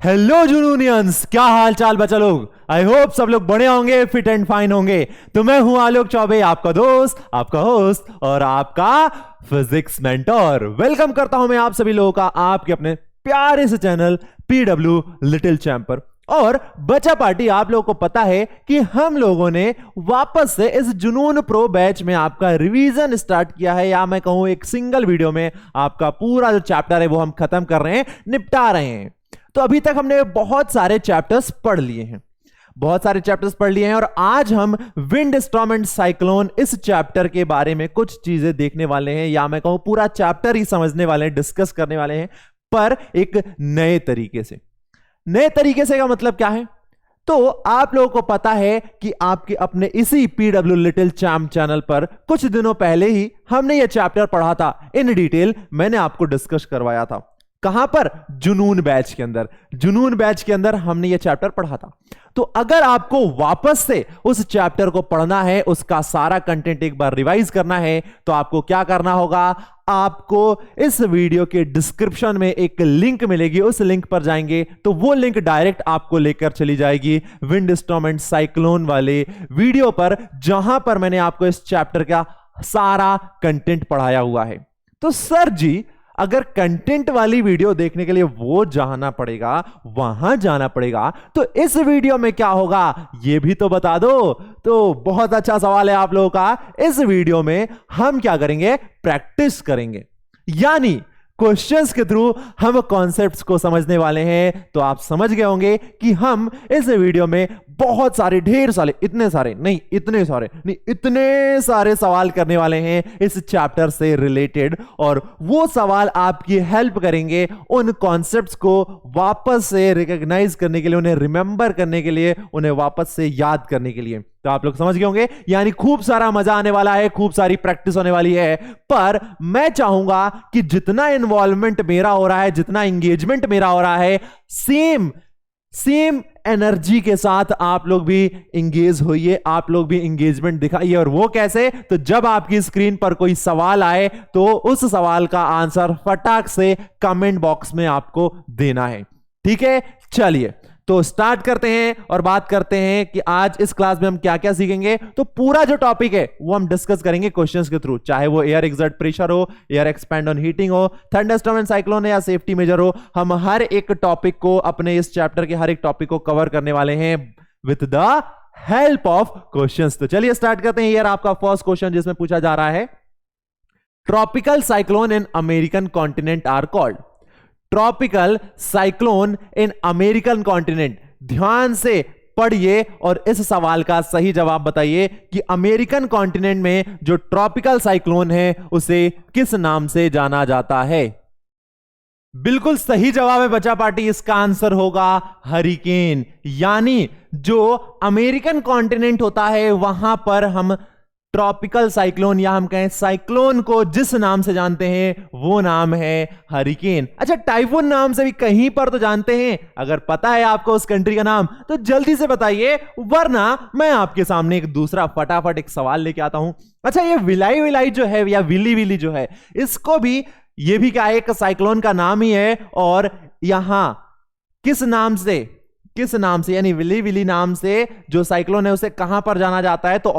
Hello जुनूनियंस, क्या हाल चाल बच्चा लोग। आई होप सब लोग बड़े होंगे, फिट एंड फाइन होंगे। तो मैं हूं आलोक चौबे, आपका दोस्त, आपका होस्ट और आपका फिजिक्स मेंटर। वेलकम करता हूं मैं आप सभी लोगों का आपके अपने प्यारे से चैनल पीडब्ल्यू लिटिल चैंपर। और बच्चा पार्टी, आप लोगों को पता है कि हम लोगों ने वापस से इस जुनून प्रो बैच में आपका रिवीजन स्टार्ट किया है, या मैं कहूं एक सिंगल वीडियो में आपका पूरा जो चैप्टर है वो हम खत्म कर रहे हैं, निपटा रहे हैं। तो अभी तक हमने बहुत सारे चैप्टर्स पढ़ लिए हैं और आज हम विंड स्टॉर्म एंड साइक्लोन इस चैप्टर के बारे में कुछ चीजें देखने वाले हैं, या मैं कहूं पूरा चैप्टर ही समझने वाले हैं, डिस्कस करने वाले हैं, पर एक नए तरीके से। नए तरीके से का मतलब क्या है? तो आप लोगों को पता है कि आपके अपने इसी पीडब्ल्यू लिटिल चैम्प चैनल पर कुछ दिनों पहले ही हमने यह चैप्टर पढ़ा था इन डिटेल। मैंने आपको डिस्कस करवाया था। कहां पर? जुनून बैच के अंदर हमने यह चैप्टर पढ़ा था। तो अगर आपको वापस से उस चैप्टर को पढ़ना है, उसका सारा कंटेंट एक बार रिवाइज करना है, तो आपको क्या करना होगा? आपको इस वीडियो के डिस्क्रिप्शन में एक लिंक मिलेगी, उस लिंक पर जाएंगे तो वो लिंक डायरेक्ट आपको लेकर चली जाएगी विंड स्टॉर्म एंड साइक्लोन वाले वीडियो पर, जहां पर मैंने आपको इस चैप्टर का सारा कंटेंट पढ़ाया हुआ है। तो सर जी, अगर कंटेंट वाली वीडियो देखने के लिए वो वहां जाना पड़ेगा, तो इस वीडियो में क्या होगा ये भी तो बता दो। तो बहुत अच्छा सवाल है आप लोगों का। इस वीडियो में हम क्या करेंगे? प्रैक्टिस करेंगे, यानी क्वेश्चंस के थ्रू हम कॉन्सेप्ट्स को समझने वाले हैं। तो आप समझ गए होंगे कि हम इस वीडियो में बहुत सारे, ढेर सारे, इतने सारे सवाल करने वाले हैं इस चैप्टर से रिलेटेड, और वो सवाल आपकी हेल्प करेंगे उन कॉन्सेप्ट्स को वापस से रिकॉग्नाइज करने के लिए, उन्हें रिमेंबर करने के लिए, उन्हें वापस से याद करने के लिए। तो आप लोग समझ गए होंगे, यानी खूब सारा मजा आने वाला है, खूब सारी प्रैक्टिस होने वाली है। पर मैं चाहूंगा कि जितना इन्वॉल्वमेंट मेरा हो रहा है, जितना एंगेजमेंट मेरा हो रहा है, सेम एनर्जी के साथ आप लोग भी एंगेज होइए, आप लोग भी एंगेजमेंट दिखाइए। और वो कैसे? तो जब आपकी स्क्रीन पर कोई सवाल आए तो उस सवाल का आंसर फटाक से कमेंट बॉक्स में आपको देना है। ठीक है, चलिए तो स्टार्ट करते हैं और बात करते हैं कि आज इस क्लास में हम क्या क्या सीखेंगे। तो पूरा जो टॉपिक है वो हम डिस्कस करेंगे क्वेश्चंस के थ्रू, चाहे वो एयर एक्सर्ट प्रेशर हो, एयर एक्सपैंड ऑन हीटिंग हो, थंडरस्टॉर्म एंड साइक्लोन या सेफ्टी मेजर हो। हम हर एक टॉपिक को, अपने इस चैप्टर के हर एक टॉपिक को कवर करने वाले हैं with the help of questions. तो चलिए स्टार्ट करते हैं। यार आपका फर्स्ट क्वेश्चन जिसमें पूछा जा रहा है, tropical cyclone in American continent are called. Tropical cyclone in American continent, ध्यान से पढ़िए और इस सवाल का सही जवाब बताइए कि अमेरिकन कॉन्टिनेंट में जो ट्रॉपिकल साइक्लोन है उसे किस नाम से जाना जाता है। बिल्कुल सही जवाब है बच्चा पार्टी, इसका आंसर होगा हरिकेन। यानी जो अमेरिकन कॉन्टिनेंट होता है वहां पर हम ट्रॉपिकल साइक्लोन, या हम कहें साइक्लोन को जिस नाम से जानते हैं वो नाम है हरिकेन। अच्छा, टाइफून नाम से भी कहीं पर तो जानते हैं। अगर पता है आपको उस कंट्री का नाम तो जल्दी से बताइए, वरना मैं आपके सामने एक दूसरा फटाफट एक सवाल लेके आता हूं। अच्छा, ये विलाई विलाई जो है, या विली विली जो है, इसको भी, ये भी क्या एक साइक्लोन का नाम ही है। और यहां किस नाम से, यानी विली विली नाम से जो साइक्लोन है उसे कहां पर जाना जाता है? तो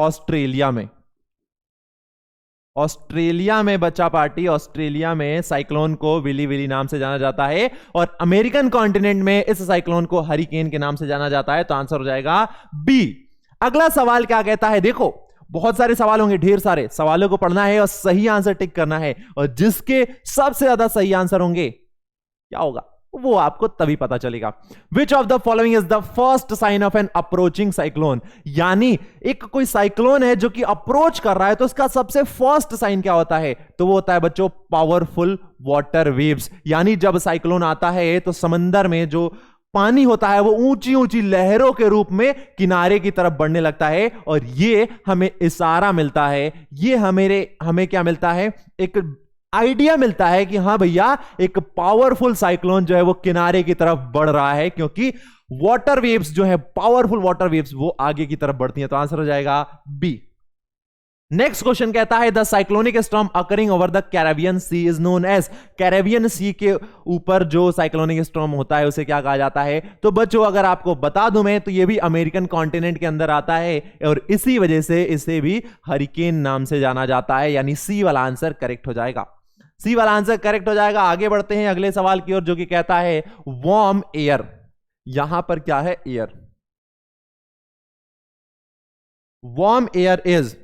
ऑस्ट्रेलिया में बच्चा पार्टी, ऑस्ट्रेलिया में साइक्लोन को विली विली नाम से जाना जाता है, और अमेरिकन कॉन्टिनेंट में इस साइक्लोन को हरिकेन के नाम से जाना जाता है। तो आंसर हो जाएगा बी। अगला सवाल क्या कहता है? देखो, बहुत सारे सवाल होंगे, ढेर सारे सवालों को पढ़ना है और सही आंसर टिक करना है, और जिसके सबसे ज्यादा सही आंसर होंगे क्या होगा वो आपको तभी पता चलेगा। Which of the following is the first sign of an approaching cyclone. यानी एक कोई साइक्लोन है जो कि अप्रोच कर रहा है, तो उसका सबसे फर्स्ट साइन क्या होता है? तो वो होता है बच्चों पावरफुल वाटर वेव्स। यानी जब साइक्लोन आता है तो समंदर में जो पानी होता है वो ऊंची ऊंची लहरों के रूप में किनारे की तरफ बढ़ने लगता है, और ये हमें इशारा मिलता है, ये हमें क्या मिलता है? एक आइडिया मिलता है कि हां भैया, एक पावरफुल साइक्लोन जो है वो किनारे की तरफ बढ़ रहा है, क्योंकि वाटर वेव्स जो है, पावरफुल वाटर वेव्स, वो आगे की तरफ बढ़ती हैं। तो आंसर हो जाएगा बी। नेक्स्ट क्वेश्चन कहता है the cyclonic storm occurring over the Caribbean sea is known as, Caribbean sea के ऊपर जो साइक्लोनिक स्टॉर्म होता है उसे क्या कहा जाता है? तो बच्चों अगर आपको बता दूं मैं तो ये भी अमेरिकन कॉन्टिनेंट के अंदर आता है और इसी वजह से इसे भी हरिकेन नाम से जाना जाता है, यानी सी वाला आंसर करेक्ट हो जाएगा। सी वाला आंसर करेक्ट हो जाएगा। आगे बढ़ते हैं अगले सवाल की ओर जो कि कहता है वार्म एयर, यहां पर क्या है? Air. Warm air is,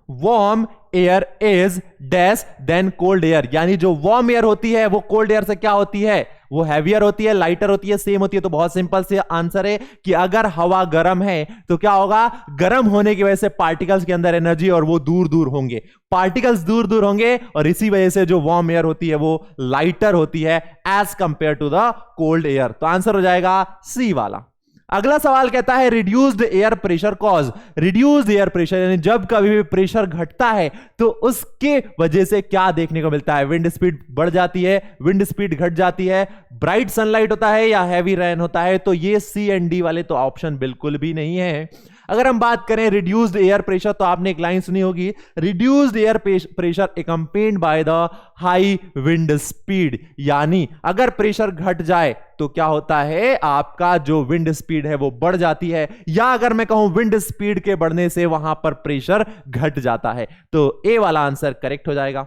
warm air is dash then cold air, यानी जो वार्म एयर होती है वो कोल्ड एयर से क्या होती है? वो हैवियर होती है, लाइटर होती है, सेम होती है। तो बहुत सिंपल से आंसर है कि अगर हवा गर्म है तो क्या होगा? गर्म होने की वजह से पार्टिकल्स के अंदर एनर्जी और वो दूर दूर होंगे, पार्टिकल्स दूर दूर होंगे और इसी वजह से जो वार्म एयर होती है वो लाइटर होती है as compare to the cold air. तो आंसर हो जाएगा सी वाला। अगला सवाल कहता है reduced air pressure cause, reduced air pressure यानी जब कभी भी प्रेशर घटता है तो उसके वजह से क्या देखने को मिलता है? विंड स्पीड बढ़ जाती है, विंड स्पीड घट जाती है, ब्राइट सनलाइट होता है या हैवी रेन होता है? तो ये सी एंड डी वाले तो ऑप्शन बिल्कुल भी नहीं है। अगर हम बात करें रिड्यूस्ड एयर प्रेशर तो आपने एक लाइन सुनी होगी, reduced air pressure accompanied by the high wind speed, यानी अगर प्रेशर घट जाए तो क्या होता है? आपका जो विंड स्पीड है वो बढ़ जाती है, या अगर मैं कहूं विंड स्पीड के बढ़ने से वहां पर प्रेशर घट जाता है। तो ए वाला आंसर करेक्ट हो जाएगा।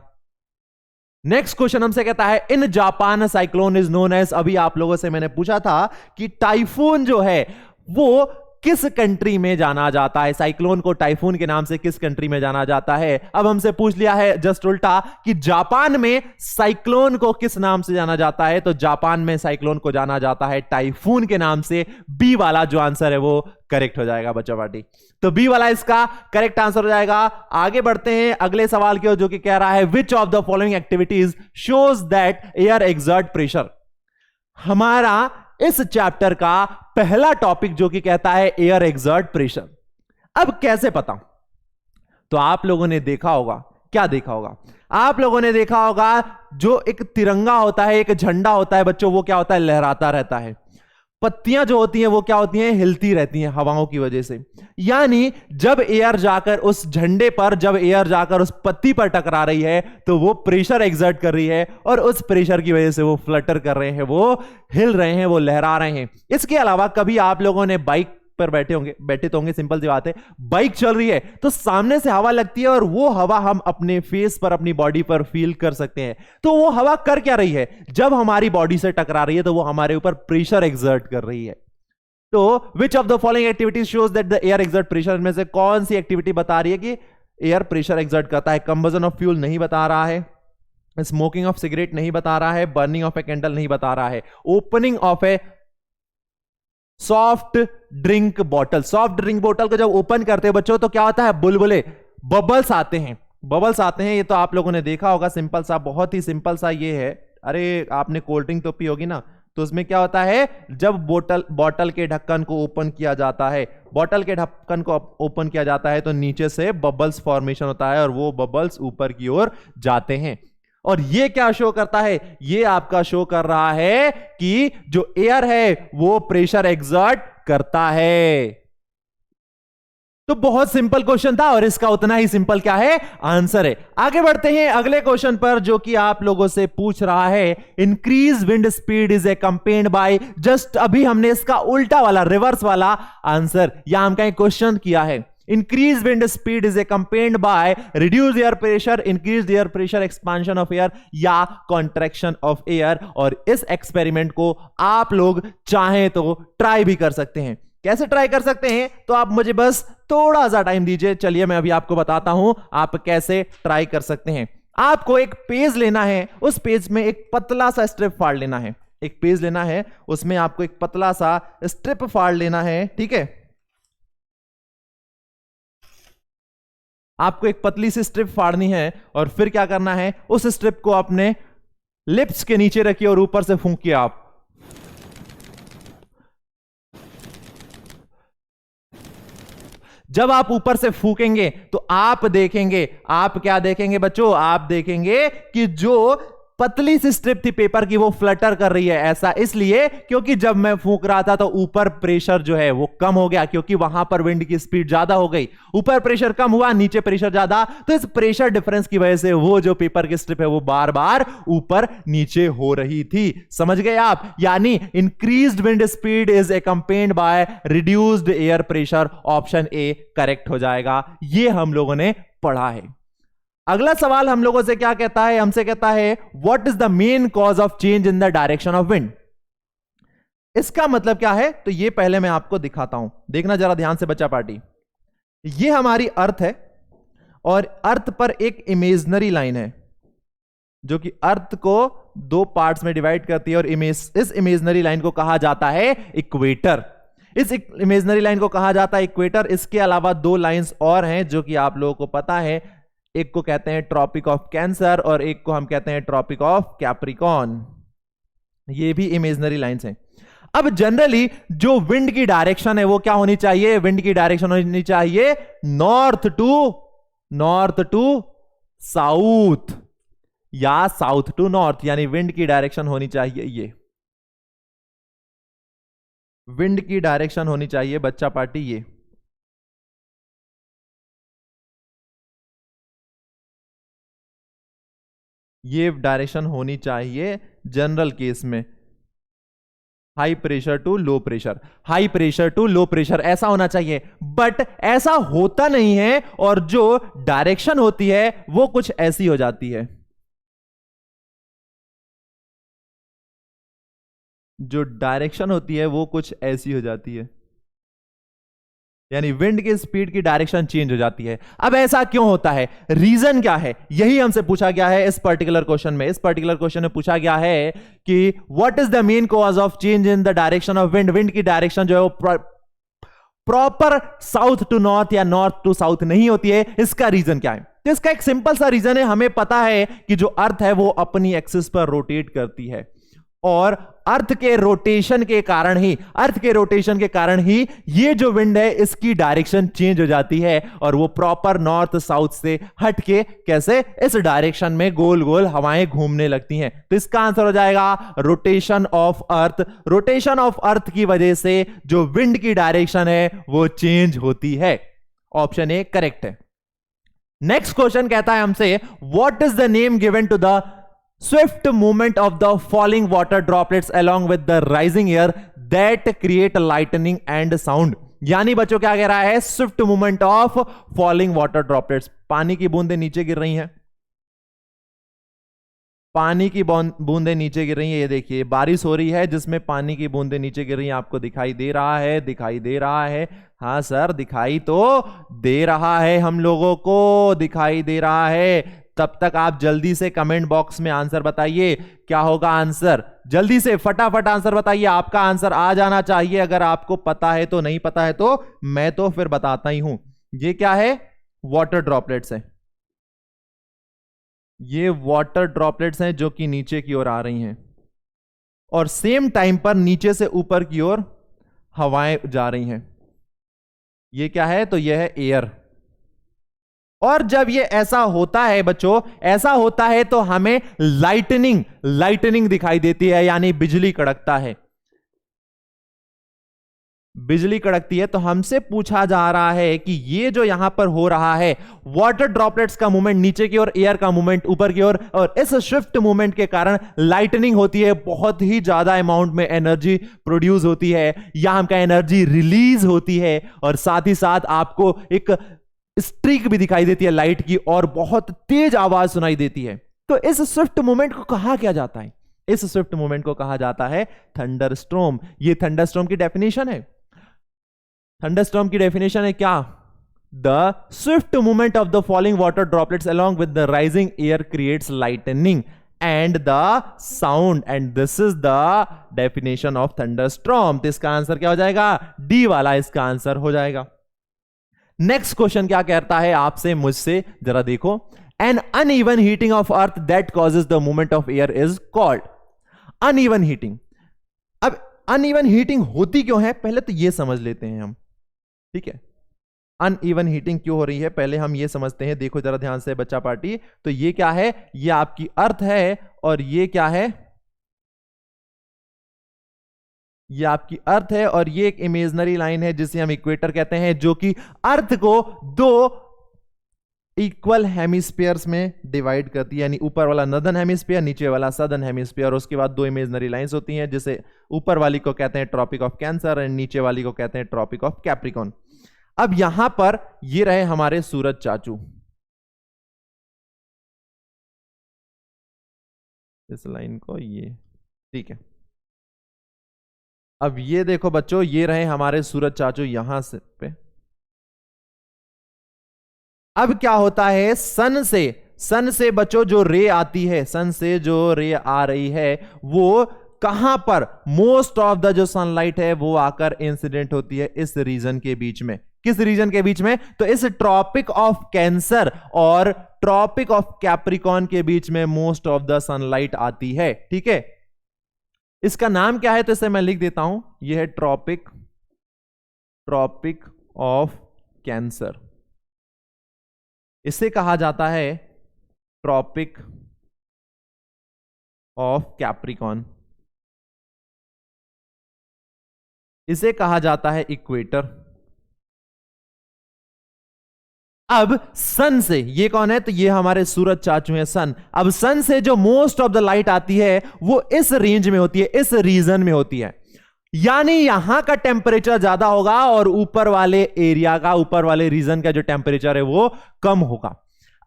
नेक्स्ट क्वेश्चन हमसे कहता है in Japan cyclone is known as, अभी आप लोगों से मैंने पूछा था कि टाइफून जो है वो किस कंट्री में जाना जाता है, साइक्लोन को टाइफून के नाम से किस कंट्री में जाना जाता है? अब हमसे पूछ लिया है जस्ट उल्टा कि जापान में साइक्लोन को किस नाम से जाना जाता है? तो जापान में साइक्लोन को जाना जाता है टाइफून के नाम से। बी वाला जो आंसर है वो करेक्ट हो जाएगा बच्चों पार्टी। तो बी वाला इसका करेक्ट आंसर हो जाएगा। आगे बढ़ते हैं अगले सवाल की ओर जो कि कह रहा है which of the following activities shows that air exert pressure. हमारा इस चैप्टर का पहला टॉपिक जो कि कहता है एयर एक्सर्ट प्रेशर। अब कैसे पता? तो आप लोगों ने देखा होगा, क्या देखा होगा? आप लोगों ने देखा होगा जो एक तिरंगा होता है, एक झंडा होता है बच्चों, वो क्या होता है? लहराता रहता है। पत्तियां जो होती हैं वो क्या होती हैं? हिलती रहती हैं हवाओं की वजह से। यानी जब एयर जाकर उस झंडे पर, जब एयर जाकर उस पत्ती पर टकरा रही है तो वो प्रेशर एक्सर्ट कर रही है और उस प्रेशर की वजह से वो फ्लटर कर रहे हैं, वो हिल रहे हैं, वो लहरा रहे हैं। इसके अलावा कभी आप लोगों ने बाइक पर बैठे तो होंगे, सिंपल सी बात है, बाइक चल रही है तो सामने से हवा लगती है और वो हवा हम अपने फेस पर, अपनी बॉडी पर फील कर सकते हैं। तो वो हवा कर क्या रही है? जब हमारी बॉडी से टकरा रही है तो वो हमारे ऊपर प्रेशर एक्सर्ट कर रही है। तो विच of the following activities shows that the air exert pressure, में से कौन सी एक्टिविटी बता रही है कि एयर प्रेशर एक्सर्ट करता है? कंबजन ऑफ फ्यूल नहीं बता रहा है, स्मोकिंग ऑफ सिगरेट नहीं बता रहा है, बर्निंग ऑफ ए कैंडल नहीं बता रहा है, opening of A soft drink बोतल। सॉफ्ट ड्रिंक बोतल को जब ओपन करते हैं बच्चों तो क्या होता है? बुलबुले, बबल्स आते हैं, बबल्स आते हैं। ये तो आप लोगों ने देखा होगा, सिंपल सा, बहुत ही सिंपल सा ये है। अरे आपने कोल्ड ड्रिंक तो पी होगी ना, तो उसमें क्या होता है? जब बोतल के ढक्कन को ओपन किया जाता है, बोतल के ढक्कन को ओपन किया जाता है तो नीचे से बबल्स फॉर्मेशन होता है और वो बबल्स ऊपर की ओर जाते हैं। और ये क्या शो करता है? ये आपका शो कर रहा है कि जो एयर है वो प्रेशर एक्सर्ट करता है। तो बहुत सिंपल क्वेश्चन था और इसका उतना ही सिंपल क्या है? आंसर है। आगे बढ़ते हैं अगले क्वेश्चन पर जो कि आप लोगों से पूछ रहा है increase wind speed is accompanied by, just अभी हमने इसका उल्टा वाला, रिवर्स वाला आंसर या हम कहीं क्वेश्चन किया है। Increased wind speed is accompanied by reduced air pressure, increased air pressure, expansion of air या contraction of air। और इस एक्सपेरिमेंट को आप लोग चाहें तो ट्राई भी कर सकते हैं। कैसे ट्राई कर सकते हैं? तो आप मुझे बस थोड़ा सा टाइम दीजिए, चलिए मैं अभी आपको बताता हूं आप कैसे ट्राई कर सकते हैं। आपको एक पेज लेना है, उस पेज में एक पतला सा स्ट्रिप फाड़ लेना है। एक पेज लेना है, उसमें आपको एक पतला सा स्ट्रिप फाड़ लेना है, ठीक है? आपको एक पतली सी स्ट्रिप फाड़नी है और फिर क्या करना है? उस स्ट्रिप को अपने लिप्स के नीचे रखिए और ऊपर से फूंकिए आप। जब आप ऊपर से फूकेंगे तो आप देखेंगे, आप क्या देखेंगे बच्चों? आप देखेंगे कि जो पतली सी स्ट्रिप थी पेपर की, वो फ्लटर कर रही है। ऐसा इसलिए क्योंकि जब मैं फूंक रहा था तो ऊपर प्रेशर जो है वो कम हो गया, क्योंकि वहां पर विंड की स्पीड ज्यादा हो गई। ऊपर प्रेशर कम हुआ, नीचे प्रेशर ज्यादा, तो इस प्रेशर डिफरेंस की वजह से वो जो पेपर की स्ट्रिप है वो बार बार ऊपर नीचे हो रही थी। समझ गए आप? यानी increased wind speed is accompanied by reduced air pressure. Option A correct हो जाएगा। ये हम लोगों ने पढ़ा है। अगला सवाल हम लोगों से क्या कहता है? हमसे कहता है what is the main cause of change in the direction of wind. इसका मतलब क्या है? तो ये पहले मैं आपको दिखाता हूं, देखना जरा ध्यान से बच्चा पार्टी। ये हमारी अर्थ है और अर्थ पर एक इमेजिनरी लाइन है जो कि अर्थ को दो पार्ट्स में डिवाइड करती है, और इस इमेजिनरी लाइन को कहा जाता है इक्वेटर। इस इमेजिनरी लाइन को कहा जाता है इक्वेटर। इसके अलावा दो लाइंस और हैं जो कि आप लोगों को पता है, एक को कहते हैं ट्रॉपिक ऑफ कैंसर और एक को हम कहते हैं ट्रॉपिक ऑफ कैप्रिकॉन। ये भी इमेजिनरी लाइंस हैं। अब जनरली जो विंड की डायरेक्शन है वो क्या होनी चाहिए? विंड की डायरेक्शन होनी चाहिए नॉर्थ टू साउथ या साउथ टू नॉर्थ, यानी विंड की डायरेक्शन होनी चाहिए ये। विंड की डायरेक्शन होनी चाहिए बच्चा पार्टी ये डायरेक्शन होनी चाहिए जनरल केस में। High pressure to low pressure, high pressure to low pressure, ऐसा होना चाहिए। बट ऐसा होता नहीं है, और जो डायरेक्शन होती है वो कुछ ऐसी हो जाती है। जो डायरेक्शन होती है वो कुछ ऐसी हो जाती है, यानी विंड की स्पीड की डायरेक्शन चेंज हो जाती है। अब ऐसा क्यों होता है? रीजन क्या है? यही हमसे पूछा गया है इस पर्टिकुलर क्वेश्चन में। इस पर्टिकुलर क्वेश्चन में पूछा गया है कि what is the main cause of change in the direction of wind. Wind की डायरेक्शन जो है वो प्रॉपर साउथ टू नॉर्थ या नॉर्थ टू साउथ नहीं होती है। इसका रीजन क्या है? तो इसका एक सिंपल सा रीजन है। हमें पता है कि जो अर्थ है वो अपनी एक्सिस पर रोटेट करती है, और अर्थ के रोटेशन के कारण ही ये जो विंड है इसकी डायरेक्शन चेंज हो जाती है, और वो प्रॉपर नॉर्थ साउथ से हटके कैसे इस डायरेक्शन में गोल गोल हवाएं घूमने लगती हैं। तो इसका आंसर हो जाएगा rotation of earth. Rotation of earth की वजह से जो विंड की डायरेक्शन है वो चेंज होती है। ऑप्शन ए करेक्ट है। नेक्स्ट क्वेश्चन कहता है हमसे what is the name given to the swift movement of the falling water droplets along with the rising air that create lightning and sound। यानी बच्चों क्या कह रहा है? Swift movement of falling water droplets. पानी की बूंदें नीचे गिर रही हैं, पानी की बूंदें नीचे गिर रही हैं। ये देखिए बारिश हो रही है जिसमें पानी की बूंदें नीचे गिर रही हैं। आपको दिखाई दे रहा है? दिखाई दे रहा है? हाँ सर दिखाई तो दे रहा है, हम लोगों को दिखाई दे रहा है। तब तक आप जल्दी से कमेंट बॉक्स में आंसर बताइए, क्या होगा आंसर? जल्दी से फटाफट आंसर बताइए। आपका आंसर आ जाना चाहिए। अगर आपको पता है तो, नहीं पता है तो मैं तो फिर बताता ही हूं। ये क्या है? वाटर ड्रॉपलेट्स है। ये वाटर ड्रॉपलेट्स हैं जो कि नीचे की ओर आ रही हैं, और सेम टाइम पर नीचे से ऊपर की ओर हवाएं जा रही हैं। ये क्या है? तो यह है एयर। और जब ये ऐसा होता है बच्चों, ऐसा होता है तो हमें लाइटनिंग दिखाई देती है, यानी बिजली कड़कता है। बिजली कड़कती है। तो हमसे पूछा जा रहा है कि ये जो यहां पर हो रहा है, वाटर ड्रॉपलेट्स का मूवमेंट नीचे की ओर, एयर का मूवमेंट ऊपर की ओर, और इस स्विफ्ट मूवमेंट के कारण लाइटनिंग होती है। बहुत ही ज्यादा अमाउंट में एनर्जी प्रोड्यूस होती है, या हमका एनर्जी रिलीज होती है, और साथ ही साथ आपको एक स्ट्रीक भी दिखाई देती है लाइट की, और बहुत तेज आवाज सुनाई देती है। तो इस स्विफ्ट मूवमेंट को कहा क्या जाता है? इस स्विफ्ट मूवमेंट को कहा जाता है थंडरस्टॉर्म। ये थंडरस्टॉर्म की डेफिनेशन है। थंडरस्टॉर्म की डेफिनेशन है क्या? The Swift movement of the falling water droplets along with the rising air creates lightning and the sound, and this is the definition of thunderstorm। तो इसका आंसर क्या हो जाएगा? डी वाला इसका आंसर हो जाएगा। नेक्स्ट क्वेश्चन क्या कहता है आपसे मुझसे, जरा देखो। An uneven heating of earth that causes the movement of air is called. Uneven heating. अब अनइवन हीटिंग होती क्यों है, पहले तो यह समझ लेते हैं हम, ठीक है? अनइवन हीटिंग क्यों हो रही है पहले हम ये समझते हैं। देखो जरा ध्यान से बच्चा पार्टी, तो ये क्या है, ये आपकी अर्थ है और ये क्या है, ये आपकी अर्थ है और ये एक इमेजिनरी लाइन है जिसे हम इक्वेटर कहते हैं, जो कि अर्थ को दो इक्वल हेमिस्फीयर्स में डिवाइड करती है, यानी ऊपर वाला नॉर्दर्न हेमिस्फीयर, नीचे वाला सदर्न हेमिस्फीयर। उसके बाद दो इमेजिनरी लाइंस होती हैं, जिसे ऊपर वाली को कहते हैं ट्रॉपिक ऑफ कैंसर और नीचे वाली को कहते हैं ट्रॉपिक ऑफ कैप्रिकॉन। अब यहां पर ये रहे हमारे सूरज चाचू, इस लाइन को ये, ठीक है। अब ये देखो बच्चों, ये रहे हमारे सूरज चाचू यहां से पे। अब क्या होता है, सन से बच्चों जो रे आती है, सन से जो रे आ रही है वो कहां पर, मोस्ट ऑफ द जो सनलाइट है वो आकर इंसिडेंट होती है इस रीजन के बीच में। किस रीजन के बीच में, तो इस ट्रॉपिक ऑफ कैंसर और ट्रॉपिक ऑफ कैप्रिकॉन के बीच में मोस्ट ऑफ द सनलाइट आती है, ठीक है। इसका नाम क्या है, तो इसे मैं लिख देता हूं, यह है ट्रॉपिक ऑफ कैंसर। इसे कहा जाता है ट्रॉपिक ऑफ कैप्रिकॉन, इसे कहा जाता है इक्वेटर। अब सन से, ये कौन है, तो ये हमारे सूरज चाचू हैं सन। अब सन से जो मोस्ट ऑफ द लाइट आती है वो इस रेंज में होती है, इस रीजन में होती है, यानी यहां का टेम्परेचर ज्यादा होगा और ऊपर वाले एरिया का, ऊपर वाले रीजन का जो टेम्परेचर है वो कम होगा।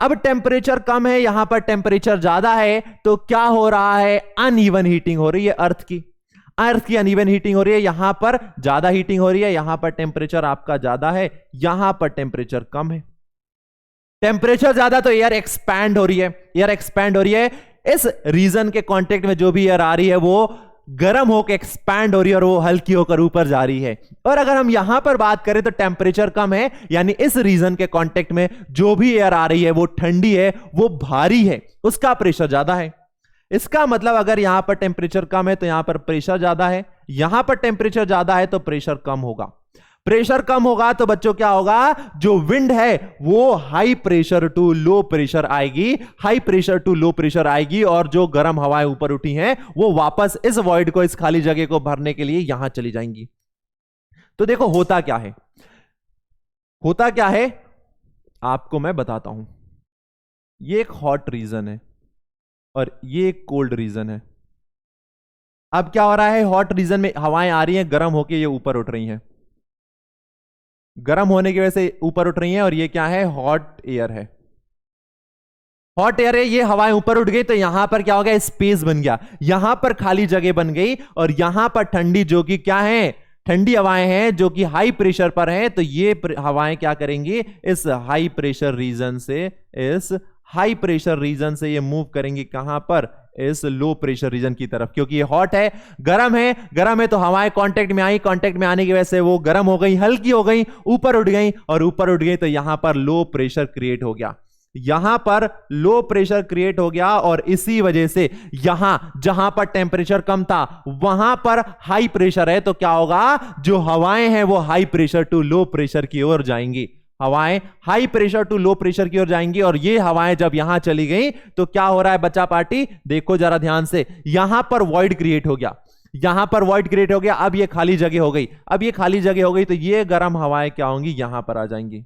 अब टेम्परेचर कम है, यहां पर टेम्परेचर ज्यादा है, तो क्या हो रहा है, अनइवन हीटिंग हो रही है अर्थ की अनइवन हीटिंग हो रही है। यहां पर ज्यादा हीटिंग हो रही है, यहां पर टेम्परेचर आपका ज्यादा है, यहां पर टेम्परेचर कम है। टेम्परेचर ज्यादा तो एयर एक्सपैंड हो रही है, एयर एक्सपैंड हो रही है, इस रीजन के कांटेक्ट में जो भी एयर आ रही है वो गर्म होकर एक्सपैंड हो रही है और वो हल्की होकर ऊपर जा रही है। और अगर हम यहां पर बात करें तो टेम्परेचर कम है, यानी इस रीजन के कांटेक्ट में जो भी एयर आ रही है वो ठंडी है, वो भारी है, उसका प्रेशर ज्यादा है। इसका मतलब अगर यहां पर टेम्परेचर कम है तो यहां पर प्रेशर ज्यादा है, यहां पर टेम्परेचर ज्यादा है तो प्रेशर कम होगा। प्रेशर कम होगा तो बच्चों क्या होगा, जो विंड है वो high pressure to low pressure आएगी, high pressure to low pressure आएगी, और जो गर्म हवाएं ऊपर उठी हैं वो वापस इस वॉइड को, इस खाली जगह को भरने के लिए यहां चली जाएंगी। तो देखो होता क्या है, होता क्या है आपको मैं बताता हूं। ये एक हॉट रीजन है और ये एक कोल्ड रीजन है। अब क्या हो रहा है, हॉट रीजन में हवाएं आ रही हैं, गर्म होकर ये ऊपर उठ रही हैं, गर्म होने की वजह से ऊपर उठ रही हैं, और ये क्या है, हॉट एयर है। हॉट एयर है, ये हवाएं ऊपर उठ गई तो यहां पर क्या हो गया, स्पेस बन गया, यहां पर खाली जगह बन गई, और यहां पर ठंडी, जो कि क्या है, ठंडी हवाएं हैं जो कि हाई प्रेशर पर हैं, तो ये हवाएं क्या करेंगी, इस हाई प्रेशर रीजन से, इस हाई प्रेशर रीजन से ये मूव करेंगी कहां पर, इस लो प्रेशर रीजन की तरफ, क्योंकि ये हॉट है, गर्म है, गर्म है तो हवाएं कांटेक्ट में आई, कांटेक्ट में आने की वजह से वो गर्म हो गई, हल्की हो गई, ऊपर उठ गई, और ऊपर उठ गई तो यहां पर लो प्रेशर क्रिएट हो गया, यहां पर लो प्रेशर क्रिएट हो गया, और इसी वजह से यहां जहां पर टेम्परेचर कम था वहां पर हाई प्रेशर है, तो क्या होगा, जो हवाएं हैं वो high pressure to low pressure की ओर जाएंगी, हवाएं high pressure to low pressure की ओर जाएंगी, और ये हवाएं जब यहां चली गई तो क्या हो रहा है बच्चा पार्टी, देखो जरा ध्यान से, यहां पर वॉइड क्रिएट हो गया, यहां पर वॉइड क्रिएट हो गया, अब ये खाली जगह हो गई, अब ये खाली जगह हो गई तो ये गर्म हवाएं क्या होंगी, यहां पर आ जाएंगी,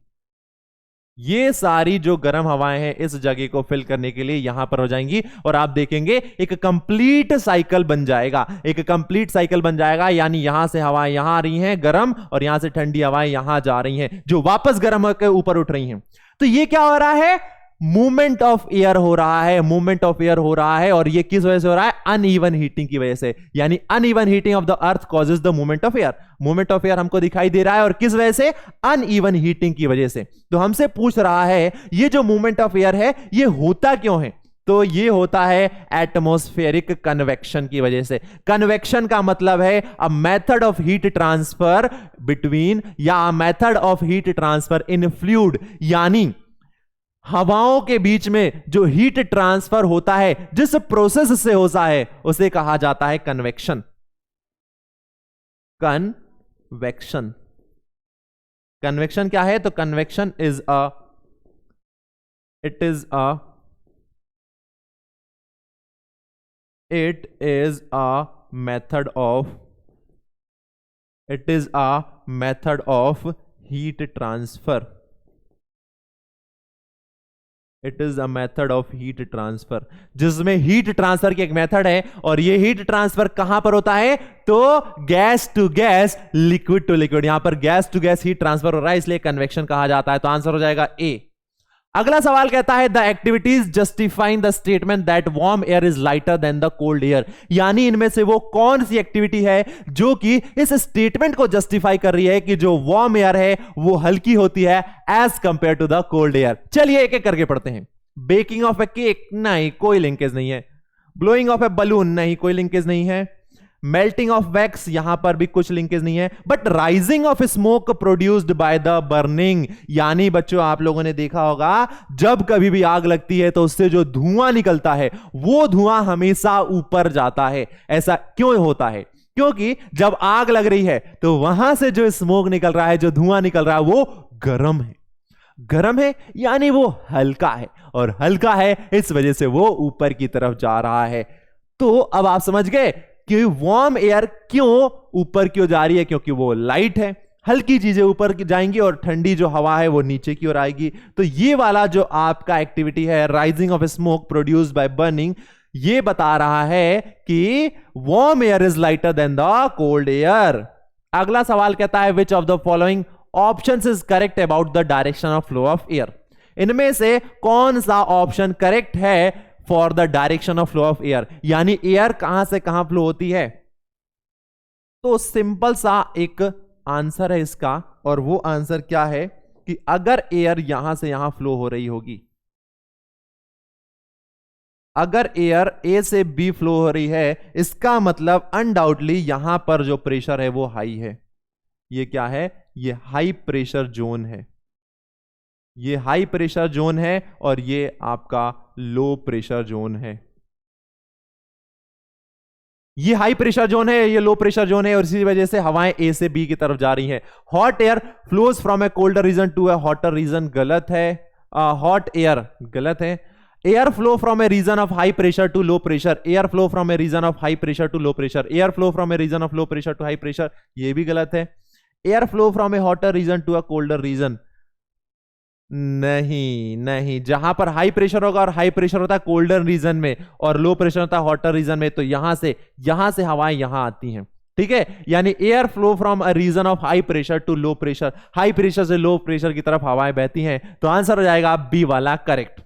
ये सारी जो गर्म हवाएं हैं इस जगह को फिल करने के लिए यहां पर हो जाएंगी, और आप देखेंगे एक कंप्लीट साइकिल बन जाएगा, एक कंप्लीट साइकिल बन जाएगा, यानी यहां से हवाएं यहां आ रही हैं गर्म, और यहां से ठंडी हवाएं यहां जा रही हैं जो वापस गर्म होकर ऊपर उठ रही हैं। तो ये क्या हो रहा है, मूवमेंट ऑफ एयर हो रहा है, मूवमेंट ऑफ एयर हो रहा है, और ये किस वजह से हो रहा है, अनइवन हीटिंग की वजह से, यानी uneven heating of the earth causes the movement of air. Movement of air हमको दिखाई दे रहा है, और किस वजह से, अनइवन हीटिंग की वजह से। तो हमसे पूछ रहा है ये जो मूवमेंट ऑफ एयर है ये होता क्यों है, तो ये होता है एटमॉस्फेरिक कन्वेक्शन की वजह से। कन्वेक्शन का मतलब है a method of heat transfer between, या method of heat transfer in fluid, यानी हवाओं के बीच में जो हीट ट्रांसफर होता है, जिस प्रोसेस से होता है उसे कहा जाता है कन्वेक्शन, कन्वेक्शन। कन्वेक्शन क्या है? तो convection is a method of heat transfer. It is a method of heat transfer, जिसमें हीट ट्रांसफर की एक मेथड है, और ये हीट ट्रांसफर कहां पर होता है? तो gas to gas, liquid to liquid. यहां पर gas to gas heat transfer हो रहा है, इसलिए कन्वेक्शन कहा जाता है। तो आंसर हो जाएगा ए। अगला सवाल कहता है the activities justifying the statement that warm air is lighter then the cold air. यानी इनमें से वो कौन सी एक्टिविटी है जो कि इस स्टेटमेंट को जस्टिफाई कर रही है कि जो वार्म एयर है वो हल्की होती है as compare to the cold air. चलिए एक एक करके पढ़ते हैं। बेकिंग ऑफ ए केक, नहीं कोई लिंकेज नहीं है। ब्लोइंग ऑफ ए बलून, नहीं कोई लिंकेज नहीं है। मेल्टिंग ऑफ वैक्स, यहां पर भी कुछ लिंकेज नहीं है। But rising of smoke produced by the burning, यानी बच्चों आप लोगों ने देखा होगा जब कभी भी आग लगती है तो उससे जो धुआं निकलता है वो धुआं हमेशा ऊपर जाता है। ऐसा क्यों होता है? क्योंकि जब आग लग रही है तो वहां से जो स्मोक निकल रहा है, जो धुआं निकल रहा है, वो गर्म है। गर्म है यानी वो हल्का है, और हल्का है इस वजह से वो ऊपर की तरफ जा रहा है। तो अब आप समझ गए कि वार्म एयर क्यों ऊपर क्यों जा रही है? क्योंकि वो लाइट है, हल्की चीजें ऊपर जाएंगी और ठंडी जो हवा है वो नीचे की ओर आएगी। तो ये वाला जो आपका एक्टिविटी है rising of smoke produced by burning, ये बता रहा है कि warm air is lighter then the cold air. अगला सवाल कहता है which of the following options is correct about the direction of flow of air. इनमें से कौन सा ऑप्शन करेक्ट है for the direction of flow of air, यानी एयर कहां से कहां फ्लो होती है? तो सिंपल सा एक आंसर है इसका, और वो आंसर क्या है कि अगर एयर यहां से यहां फ्लो हो रही होगी, अगर एयर ए से बी फ्लो हो रही है, इसका मतलब अनडाउटली यहां पर जो प्रेशर है वो हाई है। ये क्या है? ये हाई प्रेशर जोन है। ये हाई प्रेशर जोन है और ये आपका लो प्रेशर जोन है। ये हाई प्रेशर जोन है, ये लो प्रेशर जोन है, और इसी वजह से हवाएं ए से बी की तरफ जा रही हैं। Hot air flows from a colder region to a hotter region, गलत है। हॉट एयर गलत है। Air flow from a region of high pressure to low pressure, air flow from a region of high pressure to low pressure, air flow from a region of low pressure to high pressure, ये भी गलत है। Air flow from a hotter region to a colder region, नहीं नहीं, जहां पर high pressure होगा और हाई प्रेशर होता है कोल्डर रीजन में और लो प्रेशर होता है हॉटर रीजन में, तो यहां से हवाएं यहां आती हैं। ठीक है, यानी air flow from a region of high pressure to low pressure, high pressure से लो प्रेशर की तरफ हवाएं बहती हैं। तो आंसर हो जाएगा बी वाला करेक्ट।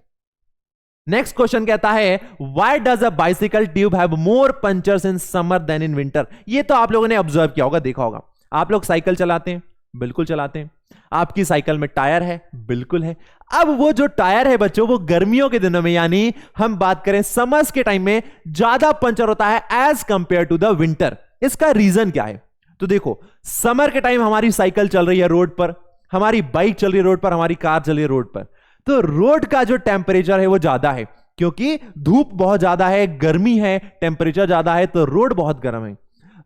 नेक्स्ट क्वेश्चन कहता है why does a bicycle tube have more punctures in summer than in winter. ये तो आप लोगों ने ऑब्जर्व किया होगा, देखा होगा। आप लोग साइकिल चलाते हैं, बिल्कुल चलाते हैं। आपकी साइकिल में टायर है, बिल्कुल है। अब वो जो टायर है बच्चों, वो गर्मियों के दिनों में, यानी हम बात करें समर्स के टाइम में, ज्यादा पंचर होता है as compare to the winter. इसका रीजन क्या है? तो देखो, समर के टाइम हमारी साइकिल चल रही है रोड पर, हमारी बाइक चल रही है रोड पर, हमारी कार चल रही है रोड पर, तो रोड का जो टेम्परेचर है वो ज्यादा है, क्योंकि धूप बहुत ज्यादा है, गर्मी है, टेम्परेचर ज्यादा है, तो रोड बहुत गर्म है।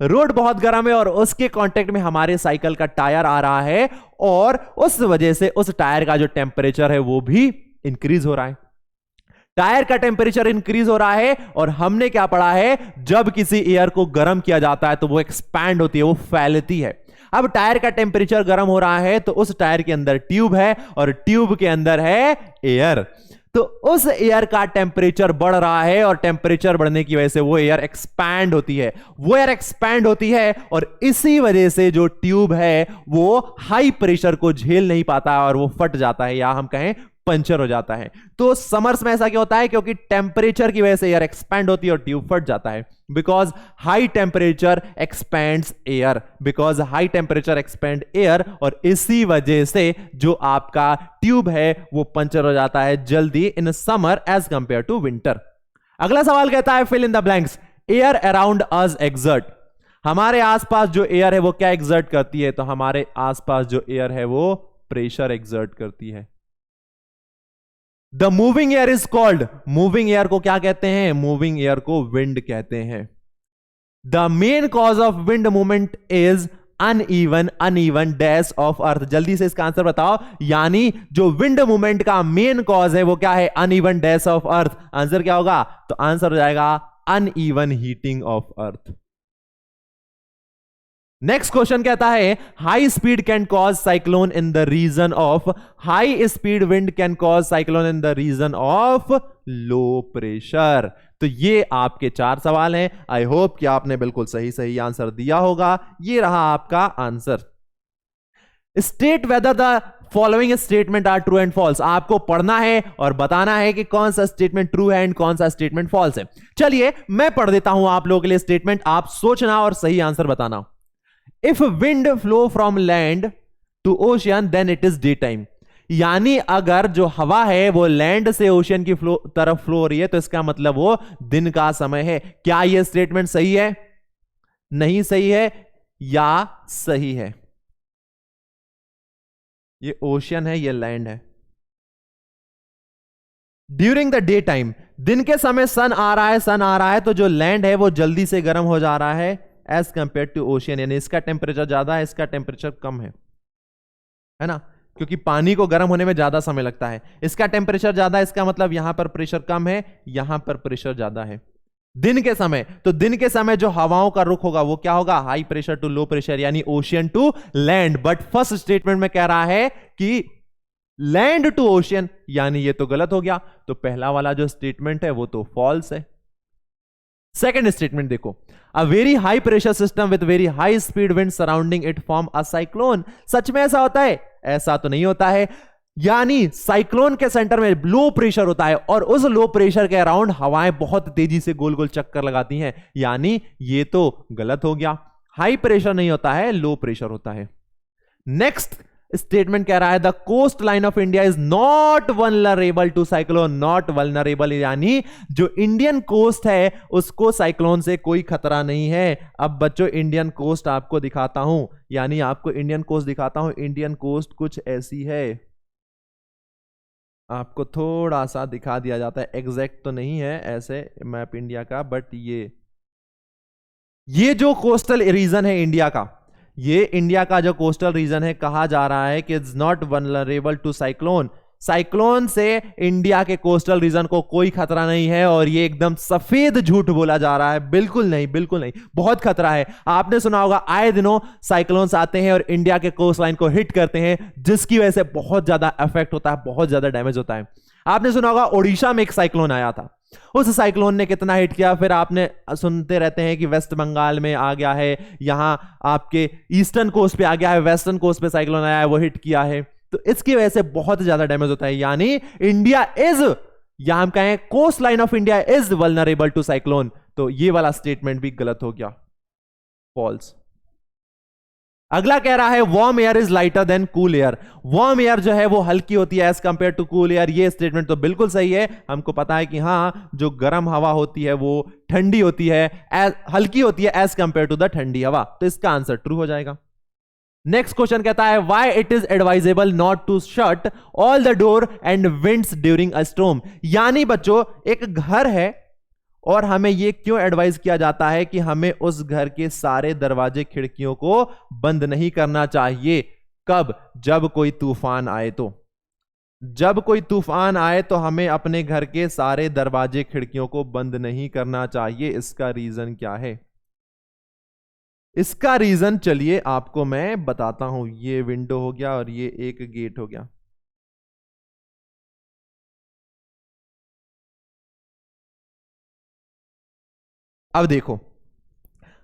रोड बहुत गर्म है और उसके कांटेक्ट में हमारे साइकिल का टायर आ रहा है, और उस वजह से उस टायर का जो टेम्परेचर है वो भी इंक्रीज हो रहा है। टायर का टेम्परेचर इंक्रीज हो रहा है, और हमने क्या पढ़ा है, जब किसी एयर को गर्म किया जाता है तो वो एक्सपैंड होती है, वो फैलती है। अब टायर का टेम्परेचर गर्म हो रहा है तो उस टायर के अंदर ट्यूब है, और ट्यूब के अंदर है एयर, तो उस एयर का टेम्परेचर बढ़ रहा है, और टेम्परेचर बढ़ने की वजह से वो एयर एक्सपैंड होती है, वो एयर एक्सपैंड होती है, और इसी वजह से जो ट्यूब है वो हाई प्रेशर को झेल नहीं पाता और वो फट जाता है, या हम कहें पंचर हो जाता है। तो समर्स में ऐसा क्यों होता है? क्योंकि टेम्परेचर की वजह से एयर एक्सपैंड होती है और ट्यूब फट जाता है। Because high temperature expands air, because high temperature expand air, और इसी वजह से जो आपका ट्यूब है वो पंचर हो जाता है जल्दी in summer as compare to winter. अगला सवाल कहता है fill in the blanks, air around us exert. हमारे आसपास जो एयर है वो क्या एक्सर्ट करती है? तो हमारे आसपास जो एयर है वो प्रेशर एक्सर्ट करती है। The moving air is called, moving air को क्या कहते हैं? मूविंग एयर को विंड कहते हैं। The main cause of wind movement is uneven uneven dash of earth. जल्दी से इसका आंसर बताओ। यानी जो विंड मूवमेंट का मेन कॉज है वो क्या है? Uneven dash of earth. Answer क्या होगा? तो आंसर हो जाएगा uneven heating of earth. Next question कहता है high speed can cause cyclone in the region of, high speed wind can cause cyclone in the region of low pressure. तो ये आपके 4 सवाल हैं। आई होप कि आपने बिल्कुल सही सही आंसर दिया होगा। ये रहा आपका answer. State whether the following statement are true and false. आपको पढ़ना है और बताना है कि कौन सा स्टेटमेंट ट्रू है एंड कौन सा स्टेटमेंट फॉल्स है। चलिए मैं पढ़ देता हूं आप लोगों के लिए स्टेटमेंट, आप सोचना और सही आंसर बताना। If wind flow from land to ocean then it is day time. यानी अगर जो हवा है वो लैंड से ओशियन की तरफ फ्लो हो रही है तो इसका मतलब वो दिन का समय है। क्या यह स्टेटमेंट सही है? नहीं सही है या सही है? ये ओशियन है, ये लैंड है। ड्यूरिंग द डे टाइम, दिन के समय सन आ रहा है, सन आ रहा है तो जो लैंड है वो जल्दी से गर्म हो जा रहा है एज कंपेयर टू ओशियन। यानी इसका टेम्परेचर ज्यादा है, इसका टेम्परेचर कम है ना, क्योंकि पानी को गर्म होने में ज्यादा समय लगता है। इसका टेम्परेचर ज्यादा है, इसका मतलब यहां पर प्रेशर कम है, यहां पर प्रेशर ज्यादा है दिन के समय। तो दिन के समय जो हवाओं का रुख होगा वो क्या होगा? High pressure to low pressure, यानी ocean to land. But first statement में कह रहा है कि लैंड टू ओशियन, यानी ये तो गलत हो गया। तो पहला वाला जो स्टेटमेंट है वो तो फॉल्स है। सेकेंड स्टेटमेंट देखो, a very high pressure system with very high speed wind surrounding it form a cyclone. सच में ऐसा होता है? ऐसा तो नहीं होता है। यानी साइक्लोन के सेंटर में लो प्रेशर होता है और उस लो प्रेशर के अराउंड हवाएं बहुत तेजी से गोल गोल चक्कर लगाती हैं, यानी ये तो गलत हो गया। हाई प्रेशर नहीं होता है, लो प्रेशर होता है। नेक्स्ट स्टेटमेंट कह रहा है the coast line of India is not vulnerable to cyclone. Not vulnerable यानी जो इंडियन कोस्ट है उसको साइक्लोन से कोई खतरा नहीं है। अब बच्चों इंडियन कोस्ट आपको दिखाता हूं, यानी आपको इंडियन कोस्ट दिखाता हूं। इंडियन कोस्ट कुछ ऐसी है, आपको थोड़ा सा दिखा दिया जाता है, एग्जैक्ट तो नहीं है ऐसे मैप इंडिया का, बट ये जो कोस्टल रीजन है इंडिया का, ये इंडिया का जो कोस्टल रीजन है, कहा जा रहा है कि it's not vulnerable to cyclone. Cyclone से इंडिया के कोस्टल रीजन को कोई खतरा नहीं है और ये एकदम सफेद झूठ बोला जा रहा है। बिल्कुल नहीं, बिल्कुल नहीं, बहुत खतरा है। आपने सुना होगा आए दिनों साइक्लोन्स आते हैं और इंडिया के कोस्ट लाइन को हिट करते हैं, जिसकी वजह से बहुत ज्यादा इफेक्ट होता है, बहुत ज्यादा डैमेज होता है। आपने सुना होगा ओडिशा में एक साइक्लोन आया था, उस साइक्लोन ने कितना हिट किया। फिर आपने सुनते रहते हैं कि वेस्ट बंगाल में आ गया है, यहां आपके ईस्टर्न कोस्ट पे आ गया है, वेस्टर्न कोस्ट पे साइक्लोन आया है, वो हिट किया है। तो इसकी वजह से बहुत ज्यादा डैमेज होता है। यानी इंडिया इज, या हम कहें coast line of India is vulnerable to cyclone. तो ये वाला स्टेटमेंट भी गलत हो गया, फॉल्स। अगला कह रहा है warm air is lighter than cool air. Warm air जो है वो हल्की होती है as compare to cool air. ये स्टेटमेंट तो बिल्कुल सही है। हमको पता है कि हाँ, जो गर्म हवा होती है वो ठंडी होती है, हल्की होती है एज कंपेयर टू द ठंडी हवा। तो इसका आंसर ट्रू हो जाएगा। नेक्स्ट क्वेश्चन कहता है why it is advisable not to shut all the door and winds during a storm. यानी बच्चों एक घर है और हमें यह क्यों एडवाइज किया जाता है कि हमें उस घर के सारे दरवाजे खिड़कियों को बंद नहीं करना चाहिए। कब? जब कोई तूफान आए तो। जब कोई तूफान आए तो हमें अपने घर के सारे दरवाजे खिड़कियों को बंद नहीं करना चाहिए। इसका रीजन क्या है? इसका रीजन चलिए आपको मैं बताता हूं। ये विंडो हो गया और ये एक गेट हो गया। अब देखो,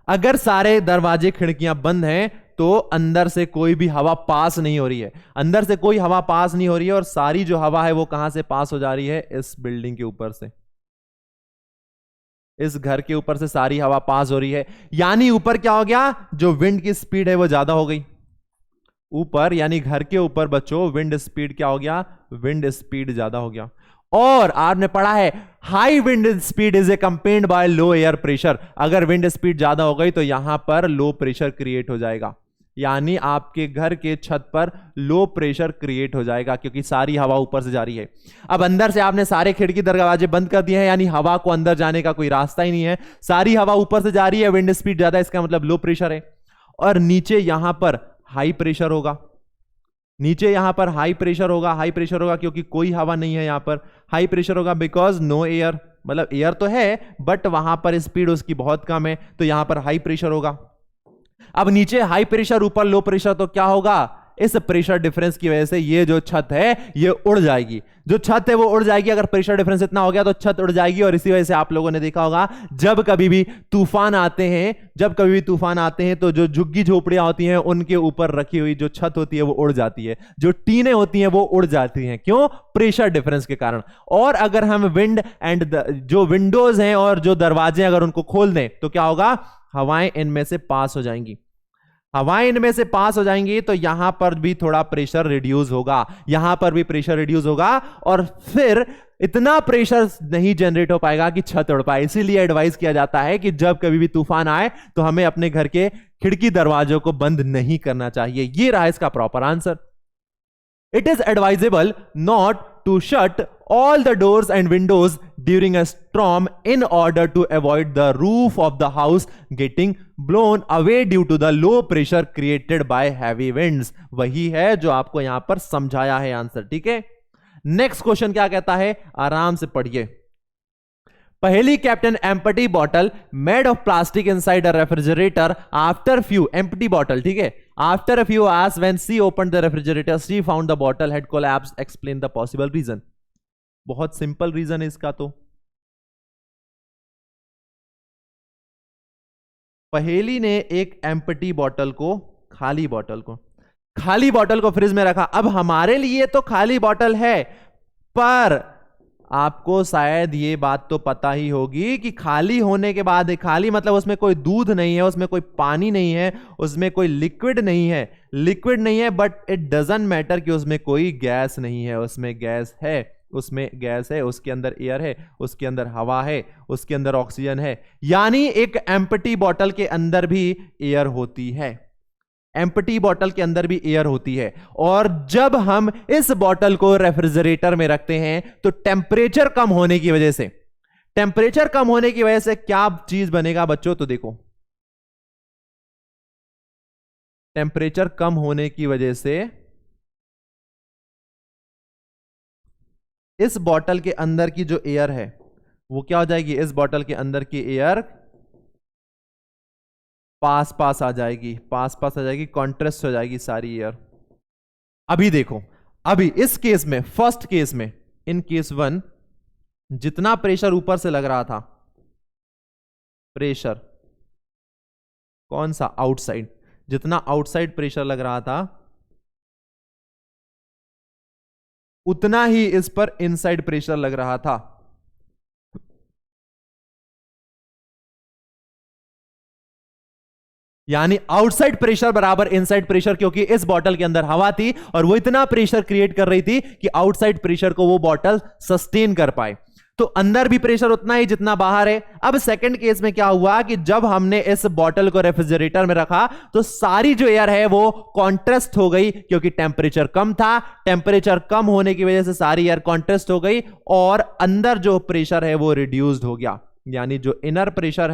अगर सारे दरवाजे खिड़कियां बंद हैं तो अंदर से कोई भी हवा पास नहीं हो रही है। अंदर से कोई हवा पास नहीं हो रही है और सारी जो हवा है वो कहां से पास हो जा रही है? इस बिल्डिंग के ऊपर से, इस घर के ऊपर से सारी हवा पास हो रही है। यानी ऊपर क्या हो गया? जो विंड की स्पीड है वो ज्यादा हो गई ऊपर, यानी घर के ऊपर बच्चों विंड स्पीड क्या हो गया? विंड स्पीड ज्यादा हो गया। और आपने पढ़ा है high wind speed is accompanied by low air pressure. अगर विंड स्पीड ज्यादा हो गई तो यहां पर लो प्रेशर क्रिएट हो जाएगा, यानी आपके घर के छत पर लो प्रेशर क्रिएट हो जाएगा क्योंकि सारी हवा ऊपर से जा रही है। अब अंदर से आपने सारे खिड़की दरवाजे बंद कर दिए हैं, यानी हवा को अंदर जाने का कोई रास्ता ही नहीं है। सारी हवा ऊपर से जा रही है, विंड स्पीड ज्यादा, इसका मतलब लो प्रेशर है। और नीचे यहां पर हाई प्रेशर होगा, नीचे यहां पर हाई प्रेशर होगा, हाई प्रेशर होगा क्योंकि कोई हवा नहीं है, यहां पर हाई प्रेशर होगा बिकॉज नो एयर, मतलब एयर तो है बट वहां पर स्पीड उसकी बहुत कम है, तो यहां पर हाई प्रेशर होगा। अब नीचे हाई प्रेशर ऊपर लो प्रेशर, तो क्या होगा, इस प्रेशर डिफरेंस की वजह से ये जो छत है ये उड़ जाएगी, जो छत है वो उड़ जाएगी। अगर प्रेशर डिफरेंस इतना हो गया तो छत उड़ जाएगी। और इसी वजह से आप लोगों ने देखा होगा जब कभी भी तूफान आते हैं, जब कभी भी तूफान आते हैं तो जो झुग्गी झोपड़ियां होती हैं उनके ऊपर रखी हुई जो छत होती है वो उड़ जाती है, जो टीनें होती हैं वो उड़ जाती हैं। क्यों? प्रेशर डिफरेंस के कारण। और अगर हम विंड एंड जो विंडोज हैं और जो दरवाजे अगर उनको खोल दें तो क्या होगा, हवाएं इनमें से पास हो जाएंगी, हवाएं इनमें से पास हो जाएंगी तो यहां पर भी थोड़ा प्रेशर रिड्यूस होगा, यहां पर भी प्रेशर रिड्यूस होगा और फिर इतना प्रेशर नहीं जनरेट हो पाएगा कि छत उड़ पाए। इसीलिए एडवाइस किया जाता है कि जब कभी भी तूफान आए तो हमें अपने घर के खिड़की दरवाजों को बंद नहीं करना चाहिए। ये रहा इसका proper answer. It is advisable not to shut all the doors and windows during a storm in order to avoid the roof of the house getting blown away due to the low pressure created by heavy winds। वही है जो आपको यहां पर समझाया है answer, ठीक है। नेक्स्ट क्वेश्चन क्या कहता है, आराम से पढ़िए। पहली captain empty bottle made of plastic inside a refrigerator after few empty bottle, ठीक है, after a few hours when she opened the refrigerator she found the bottle had collapsed, explain the possible reason. बहुत simple reason है इसका। तो पहेली ने एक empty bottle को, खाली बॉटल को फ्रिज में रखा। अब हमारे लिए तो खाली बॉटल है, पर आपको शायद ये बात तो पता ही होगी कि खाली होने के बाद, खाली मतलब उसमें कोई दूध नहीं है, उसमें कोई पानी नहीं है, उसमें कोई लिक्विड नहीं है, बट इट डजंट मैटर कि उसमें कोई गैस नहीं है, उसमें गैस है, उसके अंदर एयर है, उसके अंदर हवा है, उसके अंदर ऑक्सीजन है। यानी एक एम्प्टी बॉटल के अंदर भी एयर होती है, एम्प्टी बॉटल के अंदर भी एयर होती है। और जब हम इस बॉटल को रेफ्रिजरेटर में रखते हैं तो टेम्परेचर कम होने की वजह से क्या चीज बनेगा बच्चों, तो देखो टेम्परेचर कम होने की वजह से इस बॉटल के अंदर की जो एयर है वो क्या हो जाएगी, इस बॉटल के अंदर की एयर पास आ जाएगी, कॉन्ट्रास्ट हो जाएगी सारी एयर। अभी देखो, अभी इस केस में, फर्स्ट केस में, इन केस 1 जितना प्रेशर ऊपर से लग रहा था, प्रेशर कौन सा, आउटसाइड, जितना आउटसाइड प्रेशर लग रहा था उतना ही इस पर इनसाइड प्रेशर लग रहा था। यानी आउटसाइड प्रेशर बराबर इनसाइड प्रेशर, क्योंकि इस बॉटल के अंदर हवा थी और वो इतना प्रेशर क्रिएट कर रही थी कि आउटसाइड प्रेशर को वो बॉटल सस्टेन कर पाए। तो अंदर भी प्रेशर उतना ही जितना बाहर है। अब सेकंड केस में क्या हुआ कि जब हमने इस बॉटल को रेफ्रिजरेटर में रखा तो सारी जो एयर है वो कॉन्ट्रास्ट हो गई, क्योंकि टेम्परेचर कम था, टेम्परेचर कम होने की वजह से सारी एयर कॉन्ट्रास्ट हो गई और अंदर जो प्रेशर है वो रिड्यूस्ड हो गया। यानी जो इनर प्रेशर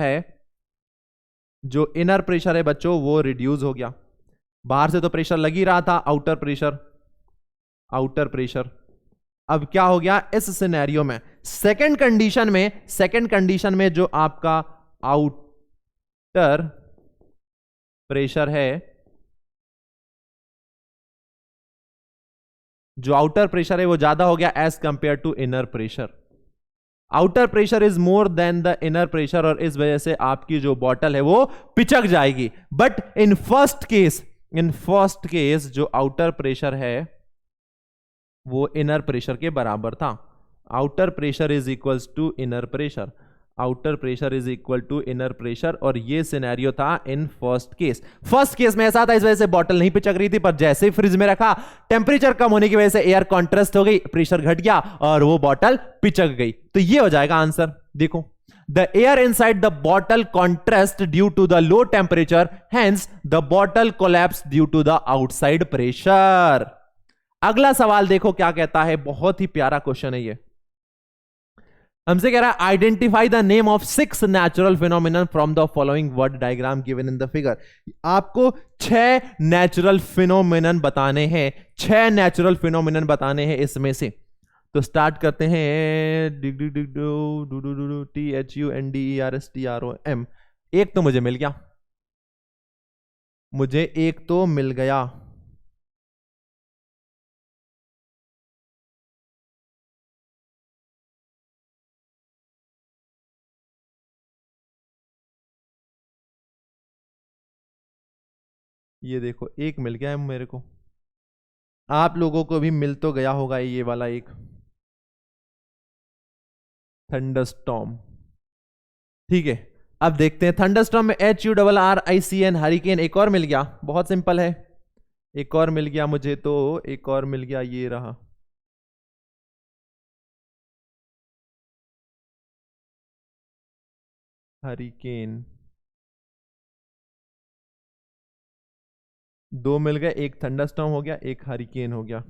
है बच्चों वो रिड्यूस हो गया। बाहर से तो प्रेशर लग ही रहा था, आउटर प्रेशर। अब क्या हो गया इस सिनेरियो में, सेकंड कंडीशन में जो आपका आउटर प्रेशर है, वो ज्यादा हो गया as compare to inner pressure. Outer pressure is more than the inner pressure और इस वजह से आपकी जो बॉटल है वो पिचक जाएगी। बट इन फर्स्ट केस जो आउटर प्रेशर है वो इनर प्रेशर के बराबर था। Outer pressure is equals to inner pressure, और ये सिनेरियो था इन फर्स्ट केस में ऐसा था, इस वजह से बॉटल नहीं पिचक रही थी। पर जैसे ही फ्रिज में रखा, टेम्परेचर कम होने की वजह से एयर कॉन्ट्रास्ट हो गई, प्रेशर घट गया और वो बॉटल पिचक गई। तो ये हो जाएगा आंसर। देखो, the air inside the bottle contrast due to the low temperature, hence the bottle collapse due to the outside pressure. अगला सवाल देखो क्या कहता है, बहुत ही प्यारा क्वेश्चन है ये। हमसे कह रहा है identify the name of 6 natural phenomenon from the following word diagram given in the figure. आपको 6 नेचुरल फिनोमिनन बताने हैं, 6 नेचुरल फिनोमिनन बताने हैं इसमें से। तो स्टार्ट करते हैं। THUNDERSTROM। एक तो मुझे मिल गया, मुझे एक तो मिल गया। ये देखो एक मिल गया है मेरे को, आप लोगों को भी मिल तो गया होगा ये वाला एक, थंडरस्टॉर्म। ठीक है, अब देखते हैं थंडरस्टॉर्म में HURRICN हरिकेन एक और मिल गया, बहुत सिंपल है। एक और मिल गया मुझे, तो एक और मिल गया, ये रहा। हरिकेन दो मिल गए, एक थंडरस्टॉर्म हो गया, एक हरिकेन हो गया।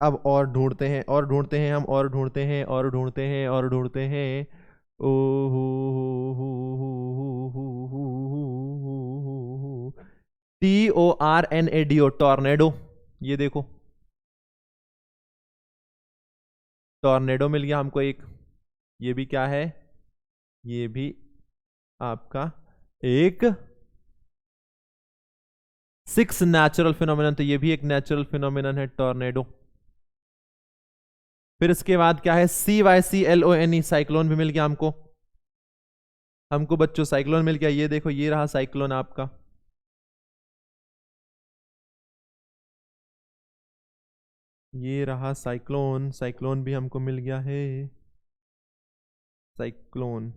अब और ढूंढते हैं, और ढूंढते हैं हम, और ढूंढते हैं, और ढूंढते हैं, और ढूंढते हैं। ओ TORNADO, टॉर्नेडो। ये देखो टॉर्नेडो मिल गया हमको एक। ये भी क्या है, ये भी आपका एक 6 नेचुरल फिनोमिनन, तो ये भी एक नेचुरल फिनोमिनन है, टॉर्नेडो। फिर इसके बाद क्या है, CYCLONE, साइक्लोन भी मिल गया हमको। हमको बच्चों साइक्लोन मिल गया, ये देखो ये रहा साइक्लोन आपका। ये रहा साइक्लोन, साइक्लोन भी हमको मिल गया है, साइक्लोन।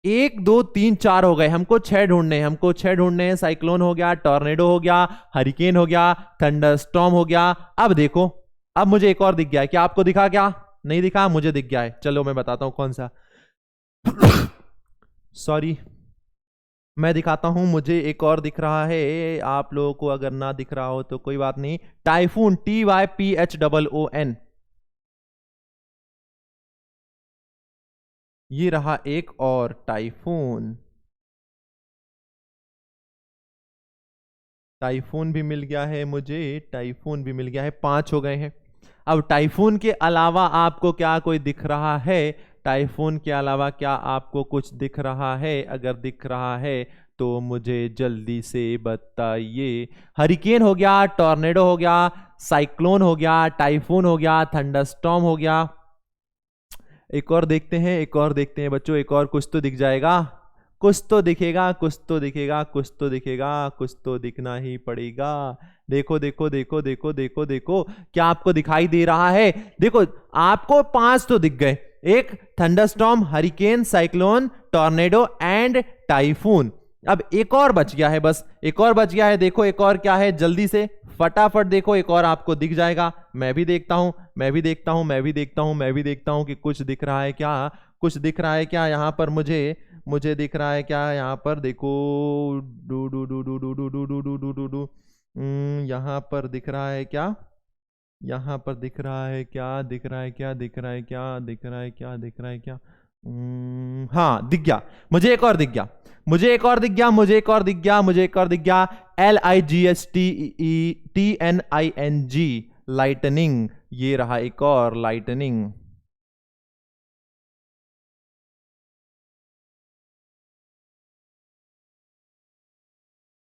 एक दो तीन चार हो गए, हमको 6 ढूंढने हैं, हमको 6 ढूंढने हैं। साइक्लोन हो गया, टॉर्नेडो हो गया, हरिकेन हो गया, थंडरस्टॉर्म हो गया। अब देखो, अब मुझे एक और दिख गया है, क्या आपको दिखा? क्या नहीं दिखा? मुझे दिख गया है, चलो मैं बताता हूं कौन सा। सॉरी, मैं दिखाता हूं, मुझे एक और दिख रहा है। आप लोगों को अगर ना दिख रहा हो तो कोई बात नहीं। Typhoon, TYPHOON। ये रहा एक और टाइफून, टाइफून भी मिल गया है मुझे, टाइफून भी मिल गया है, 5 हो गए हैं। अब टाइफून के अलावा आपको क्या कोई दिख रहा है? टाइफून के अलावा क्या आपको कुछ दिख रहा है? अगर दिख रहा है तो मुझे जल्दी से बताइए। हरिकेन हो गया, टॉर्नेडो हो गया, साइक्लोन हो गया, टाइफून हो गया, थंडरस्टॉर्म हो गया। एक और देखते हैं, एक और देखते हैं बच्चों, एक और कुछ तो दिख जाएगा, कुछ तो दिखेगा, कुछ तो दिखेगा, कुछ तो दिखेगा, कुछ तो दिखना ही पड़ेगा। देखो देखो देखो देखो देखो देखो, क्या आपको दिखाई दे रहा है? देखो आपको 5 तो दिख गए, एक thunderstorm, hurricane, cyclone, tornado and typhoon. अब एक और बच गया है, बस एक और बच गया है। देखो एक और क्या है, जल्दी से फटाफट देखो, एक और आपको दिख जाएगा। मैं भी देखता हूं, मैं भी देखता हूं, मैं भी देखता हूं, मैं भी देखता हूं कि कुछ दिख रहा है क्या, कुछ दिख रहा है क्या यहां पर मुझे, मुझे दिख रहा है क्या यहां पर? देखो do do do do do do do do do do do do, यहां पर दिख रहा है क्या? यहां पर दिख रहा है क्या? दिख रहा है क्या? दिख रहा है क्या? दिख रहा है क्या? दिख रहा है क्या? हाँ दिख गया, मुझे एक और दिख गया, मुझे एक और दिख गया, मुझे एक और दिख गया, मुझे एक और दिख गया। LIGHTETNING, lightning. ये रहा एक और लाइटनिंग।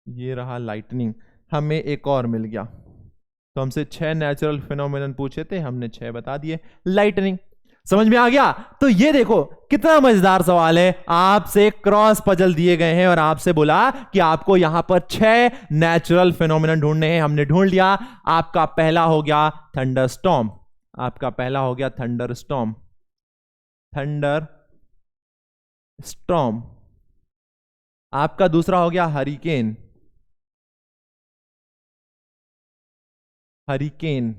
ये रहा लाइटनिंग, हमें एक और मिल गया। तो हमसे 6 नेचुरल फिनोमिनन पूछे थे, हमने 6 बता दिए। लाइटनिंग समझ में आ गया? तो ये देखो कितना मजेदार सवाल है। आपसे क्रॉस पजल दिए गए हैं और आपसे बोला कि आपको यहां पर 6 नेचुरल फिनोमिनन ढूंढने हैं, हमने ढूंढ लिया। आपका पहला हो गया थंडरस्टॉर्म, आपका पहला हो गया थंडरस्टॉर्म, थंडर स्टॉर्म। आपका दूसरा हो गया हरिकेन, हरिकेन।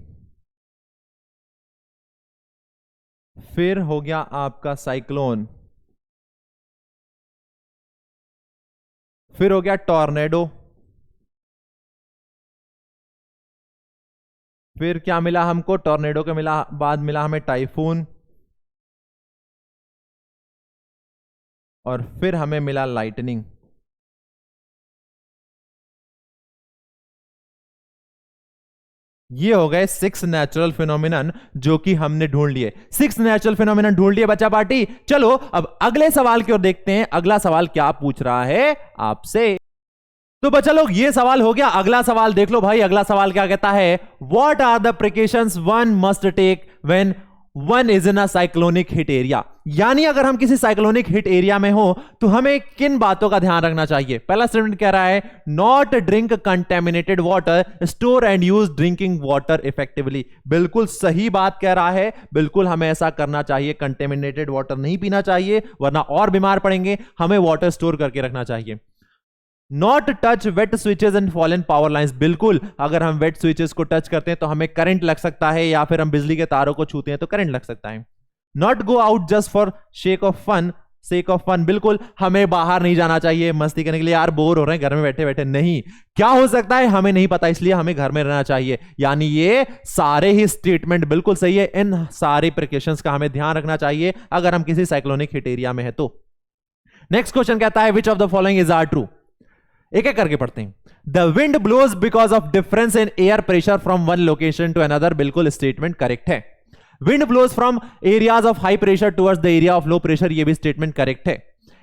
फिर हो गया आपका साइक्लोन, फिर हो गया टॉर्नेडो, फिर क्या मिला हमको? टॉर्नेडो के मिला बाद मिला हमें टाइफून, और फिर हमें मिला लाइटनिंग। ये हो गए 6 नेचुरल फिनोमिनन जो कि हमने ढूंढ लिए। 6 नेचुरल फिनोमिनन ढूंढ लिए बच्चा पार्टी। चलो अब अगले सवाल की ओर देखते हैं, अगला सवाल क्या पूछ रहा है आपसे। तो बच्चा लोग ये सवाल हो गया, अगला सवाल देख लो भाई। अगला सवाल क्या कहता है, what are the precautions one must take when one is in a cyclonic hit area. यानी अगर हम किसी साइक्लोनिक हिट एरिया में हो तो हमें किन बातों का ध्यान रखना चाहिए। पहला स्टेटमेंट कह रहा है, not drink contaminated water, store and use drinking water effectively. बिल्कुल सही बात कह रहा है, बिल्कुल हमें ऐसा करना चाहिए, कंटेमिनेटेड वाटर नहीं पीना चाहिए वरना और बीमार पड़ेंगे, हमें वाटर स्टोर करके रखना चाहिए। Not touch wet switches and fallen power lines. बिल्कुल अगर हम वेट स्विचेस को टच करते हैं तो हमें करंट लग सकता है, या फिर हम बिजली के तारों को छूते हैं तो करंट लग सकता है। Not go out just for shake of fun. बिल्कुल हमें बाहर नहीं जाना चाहिए मस्ती करने के लिए, यार बोर हो रहे हैं घर में बैठे बैठे, नहीं, क्या हो सकता है हमें नहीं पता, इसलिए हमें घर में रहना चाहिए। यानी ये सारे ही स्टेटमेंट बिल्कुल सही है, इन सारे प्रिकॉशंस का हमें ध्यान रखना चाहिए अगर हम किसी साइक्लोनिक हिट एरिया में है तो। नेक्स्ट क्वेश्चन कहता है, which of the following is are true. एक एक करके पढ़ते हैं। The wind blows because of difference in air pressure from one location to another. बिल्कुल स्टेटमेंट करेक्ट है। Wind blows from areas of high pressure towards the area of low pressure, ये भी statement correct है।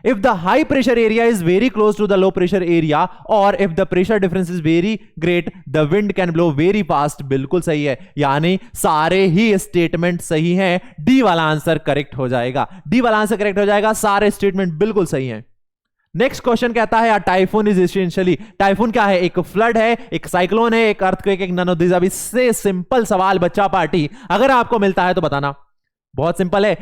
If the high pressure area is very close to the low pressure area और if the pressure difference is very great the wind can blow very fast. बिल्कुल सही है, यानी सारे ही statement सही हैं। डी वाला आंसर करेक्ट हो जाएगा, डी वाला आंसर करेक्ट हो जाएगा, सारे स्टेटमेंट बिल्कुल सही हैं। नेक्स्ट क्वेश्चन कहता है, टाइफून इज एसेंशियली। टाइफून क्या है, एक फ्लड है, एक साइक्लोन है, एक अर्थक्वेक, एक नन ऑफ दीज। अब इससे सिंपल सवाल बच्चा पार्टी अगर आपको मिलता है तो बताना, बहुत सिंपल है,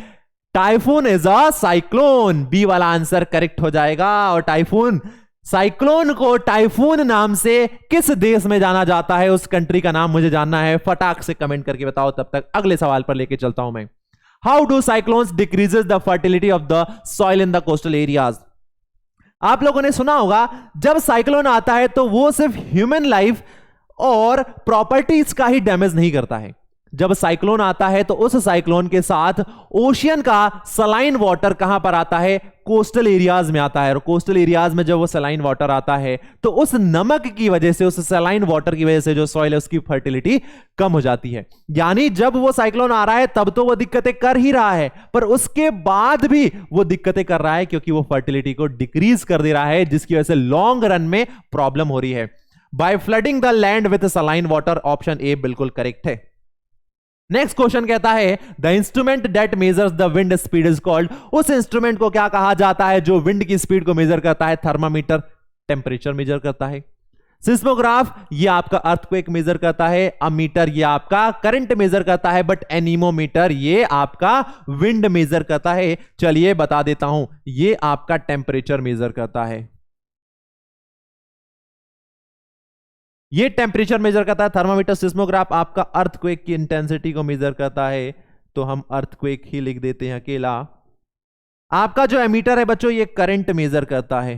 typhoon is a cyclone. B वाला आंसर करेक्ट हो जाएगा। और टाइफून, साइक्लोन को टाइफून नाम से किस देश में जाना जाता है, उस कंट्री का नाम मुझे जानना है, फटाक से कमेंट करके बताओ। तब तक अगले सवाल पर लेके चलता हूं मैं। How do cyclones decreases the fertility of the soil in the coastal areas. आप लोगों ने सुना होगा जब साइक्लोन आता है तो वो सिर्फ ह्यूमन लाइफ और प्रॉपर्टीज का ही डैमेज नहीं करता है। जब साइक्लोन आता है तो उस साइक्लोन के साथ ओशियन का सलाइन वाटर कहां पर आता है, कोस्टल एरियाज में आता है। और कोस्टल एरियाज में जब वो सलाइन वाटर आता है तो उस नमक की वजह से, उस सलाइन वाटर की वजह से जो सॉइल है उसकी फर्टिलिटी कम हो जाती है। यानी जब वो साइक्लोन आ रहा है तब तो वो दिक्कतें कर ही रहा है, पर उसके बाद भी वो दिक्कतें कर रहा है क्योंकि वो फर्टिलिटी को डिक्रीज कर दे रहा है, जिसकी वजह से लॉन्ग रन में प्रॉब्लम हो रही है। By flooding the land with saline water, option A बिल्कुल करेक्ट है। नेक्स्ट क्वेश्चन कहता है, the instrument that measures the wind speed is called. उस इंस्ट्रूमेंट को क्या कहा जाता है जो विंड की स्पीड को मेजर करता है। थर्मामीटर टेम्परेचर मेजर करता है, सिस्मोग्राफ ये आपका अर्थक्वेक मेजर करता है, अमीटर ये आपका करंट मेजर करता है, बट एनीमोमीटर ये आपका विंड मेजर करता है। चलिए बता देता हूं, ये आपका टेम्परेचर मेजर करता है, ये टेम्परेचर मेजर करता है थर्मामीटर। सिस्मोग्राफ आपका अर्थक्वेक की इंटेंसिटी को मेजर करता है, तो हम अर्थक्वेक ही लिख देते हैं अकेला। आपका जो एमीटर है बच्चों ये करंट मेजर करता है,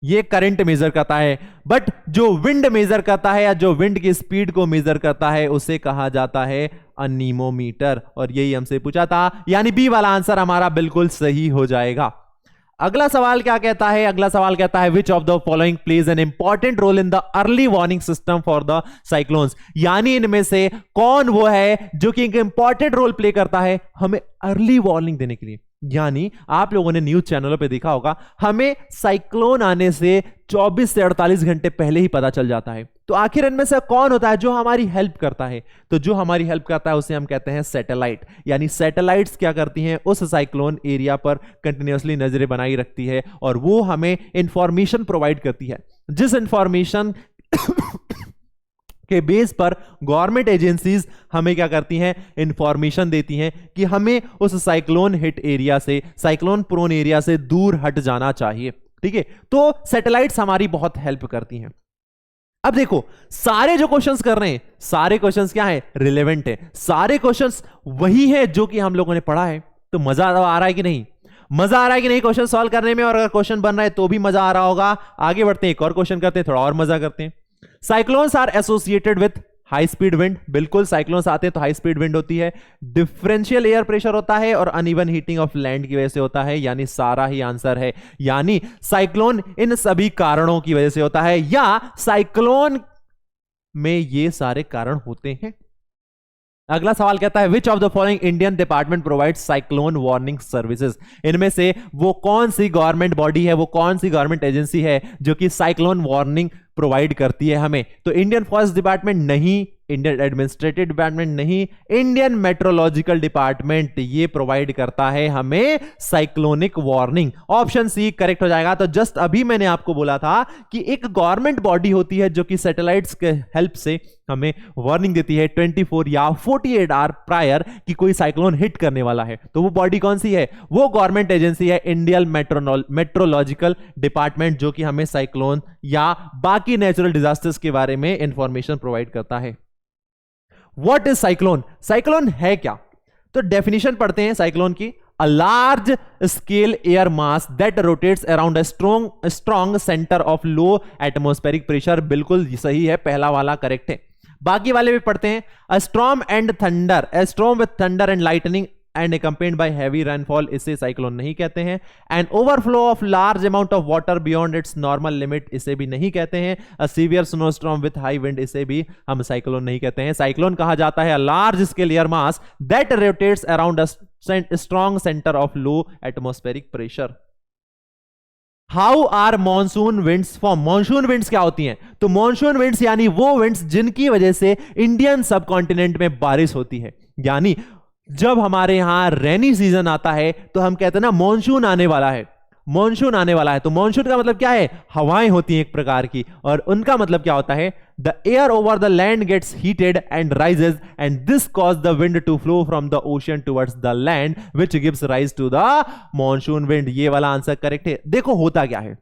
ये करंट मेजर करता है, बट जो विंड मेजर करता है या जो विंड की स्पीड को मेजर करता है उसे कहा जाता है अनीमोमीटर। और यही हमसे पूछा था, यानी बी वाला आंसर हमारा बिल्कुल सही हो जाएगा। अगला सवाल क्या कहता है, अगला सवाल कहता है, which of the following plays an important role in the early warning system for the cyclones. यानी इनमें से कौन वो है जो कि एक इंपॉर्टेंट रोल प्ले करता है हमें अर्ली वार्निंग देने के लिए। यानी आप लोगों ने न्यूज चैनलों पे देखा होगा, हमें साइक्लोन आने से 24 से 48 घंटे पहले ही पता चल जाता है। तो आखिर इनमें से कौन होता है जो हमारी हेल्प करता है, तो जो हमारी हेल्प करता है उसे हम कहते हैं सैटेलाइट। यानी सैटेलाइट्स क्या करती हैं, उस साइक्लोन एरिया पर कंटिन्यूअसली नजरें बनाई रखती है और वो हमें इंफॉर्मेशन प्रोवाइड करती है, जिस इंफॉर्मेशन के बेस पर गवर्नमेंट एजेंसीज हमें क्या करती हैं, इंफॉर्मेशन देती हैं कि हमें उस साइक्लोन हिट एरिया से, साइक्लोन प्रोन एरिया से दूर हट जाना चाहिए। ठीक है, तो सैटेलाइट्स हमारी बहुत हेल्प करती हैं। अब देखो सारे जो क्वेश्चंस कर रहे हैं, सारे क्वेश्चंस क्या है, रिलेवेंट है, सारे क्वेश्चंस वही है जो कि हम लोगों ने पढ़ा है। तो मजा आ रहा है कि नहीं, मजा आ रहा है कि नहीं क्वेश्चन सॉल्व करने में। और अगर क्वेश्चन बन रहा है तो भी मजा आ रहा होगा। आगे बढ़ते हैं, एक और क्वेश्चन करते हैं, थोड़ा और मजा करते हैं। Cyclones are associated with high speed wind, बिल्कुल साइक्लोन्स आते हैं तो हाई स्पीड विंड होती है। डिफरेंशियल एयर प्रेशर होता है और अनइवन हीटिंग ऑफ लैंड की वजह से होता है, यानी सारा ही आंसर है। यानी साइक्लोन इन सभी कारणों की वजह से होता है, या साइक्लोन में ये सारे कारण होते हैं। अगला सवाल कहता है which of the following Indian department provide cyclone warning services. इनमें से वो कौन सी गवर्नमेंट बॉडी है, वो कौन सी गवर्नमेंट एजेंसी है जो कि साइक्लोन वार्निंग प्रोवाइड करती है हमें? तो इंडियन फॉरेस्ट डिपार्टमेंट नहीं, इंडियन एडमिनिस्ट्रेटिव डिपार्टमेंट नहीं, इंडियन मेट्रोलॉजिकल डिपार्टमेंट ये प्रोवाइड करता है हमें cyclonic warning. Option C correct हो जाएगा। तो जस्ट अभी मैंने आपको बोला था कि एक गवर्नमेंट बॉडी होती है जो कि सैटेलाइट्स के हेल्प से हमें वार्निंग देती है 24 या 48 आवर प्रायर कि कोई साइक्लोन हिट करने वाला है। तो वो बॉडी कौन सी है? वो गवर्नमेंट एजेंसी है इंडियन मेट्रोलॉजिकल डिपार्टमेंट, जो कि हमें साइक्लोन या बाकी नेचुरल डिजास्टर्स के बारे में इंफॉर्मेशन प्रोवाइड करता है। What is cyclone? साइक्लोन है क्या? तो डेफिनेशन पढ़ते हैं साइक्लोन की। A large scale air mass that rotates around a strong center of low atmospheric pressure। बिल्कुल सही है, पहला वाला करेक्ट है। बाकी वाले भी पढ़ते हैं। A storm with thunder and lightning and accompanied by heavy rainfall, इसे साइक्लोन नहीं कहते हैं। An overflow of large amount of water beyond its normal limit, इसे भी नहीं कहते हैं। A severe snowstorm with high wind, इसे भी हम साइक्लोन नहीं कहते हैं। साइक्लोन कहा जाता है a large scale air mass that rotates around a strong center of low atmospheric pressure। How are monsoon winds form? Monsoon winds क्या होती हैं? तो मॉनसून विंड्स यानी वो विंड्स जिनकी वजह से इंडियन सब कॉन्टिनेंट में बारिश होती है। यानी जब हमारे यहां रेनी सीजन आता है तो हम कहते हैं ना मॉनसून आने वाला है, मॉनसून आने वाला है। तो मॉनसून का मतलब क्या है? हवाएं होती हैं एक प्रकार की, और उनका मतलब क्या होता है? The air over the land gets heated and rises and this cause the wind to flow from the ocean towards the land which gives rise to the monsoon wind. ये वाला आंसर करेक्ट है। देखो होता क्या है,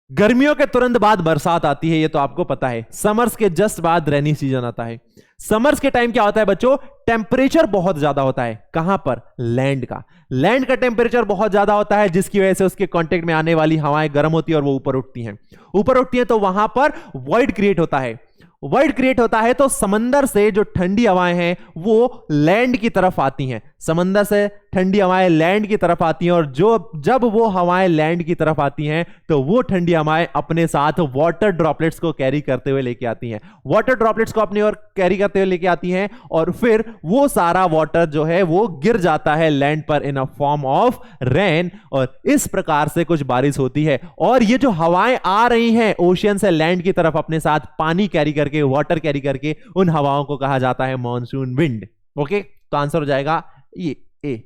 गर्मियों के तुरंत बाद बरसात आती है, ये तो आपको पता है। समर्स के जस्ट बाद रेनी सीजन आता है। समर्स के टाइम क्या होता है बच्चों? टेम्परेचर बहुत ज्यादा होता है। कहां पर? लैंड का। लैंड का टेम्परेचर बहुत ज्यादा होता है, जिसकी वजह से उसके कांटेक्ट में आने वाली हवाएं गर्म होती है और वो ऊपर उठती हैं। ऊपर उठती हैं तो वहां पर वॉइड क्रिएट होता है। वॉइड क्रिएट होता है तो समंदर से जो ठंडी हवाएं हैं वो लैंड की तरफ आती हैं। समंदर से ठंडी हवाएं लैंड की तरफ आती हैं, और जब वो हवाएं लैंड की तरफ आती हैं तो वो ठंडी हवाएं अपने साथ वाटर ड्रॉपलेट्स को कैरी करते हुए लेके आती हैं। वाटर ड्रॉपलेट्स को अपनी ओर कैरी करते हुए लेके आती हैं, और फिर वो सारा वाटर जो है वो गिर जाता है लैंड पर इन अ फॉर्म ऑफ रेन, और इस प्रकार से कुछ बारिश होती है। और ये जो हवाएं आ रही हैं ओशियन से लैंड की तरफ अपने साथ पानी कैरी करके, वाटर कैरी करके, उन हवाओं को कहा जाता है मॉनसून विंड। ओके, तो आंसर हो जाएगा ये A.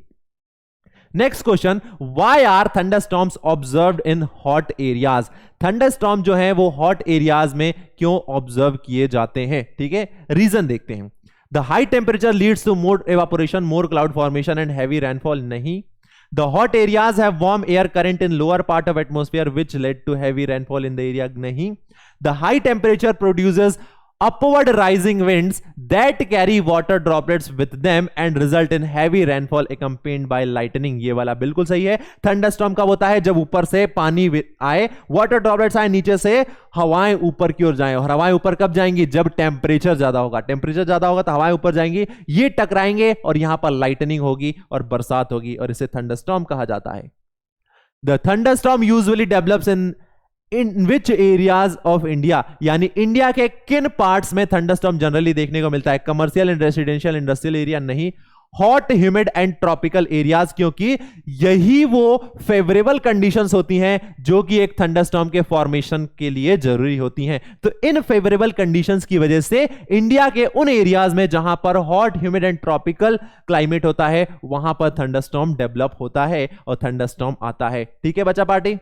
Next question, why are thunderstorms observed in hot areas? Thunderstorm जो है वो हॉट एरियाज में क्यों ऑब्जर्व किए जाते हैं? ठीक है, रीजन देखते हैं। The high temperature leads to more evaporation, more cloud formation and heavy rainfall, नहीं। The hot areas have warm air current in lower part of atmosphere which led to heavy rainfall in the area, नहीं। The high temperature produces upward rising winds that carry water droplets with them and result in heavy rainfall accompanied by lightning, ये वाला बिल्कुल सही है। Thunderstorm कब होता है? जब ऊपर से पानी आए, वाटर ड्रॉपलेट्स आए, नीचे से हवाएं ऊपर की ओर जाएं। और हवाएं ऊपर कब जाएंगी? जब टेम्परेचर ज्यादा होगा। टेम्परेचर ज्यादा होगा तो हवाएं ऊपर जाएंगी, ये टकराएंगे और यहां पर लाइटनिंग होगी और बरसात होगी, और इसे थंडरस्टॉर्म कहा जाता है। The thunderstorm usually develops in which areas of India, यानी इंडिया के किन पार्ट्स में थंडरस्टॉर्म जनरली देखने को मिलता है? Commercial and residential industrial area, नहीं। Hot humid and tropical areas, क्योंकि यही वो फेवरेबल कंडीशंस होती हैं जो कि एक थंडरस्टॉर्म के फॉर्मेशन के लिए जरूरी होती हैं। तो इन फेवरेबल कंडीशंस की वजह से इंडिया के उन एरियाज में जहां पर hot humid and tropical climate होता है वहां पर थंडरस्टॉर्म डेवलप होता है और थंडरस्टॉर्म आता है। ठीक है बच्चा पार्टी।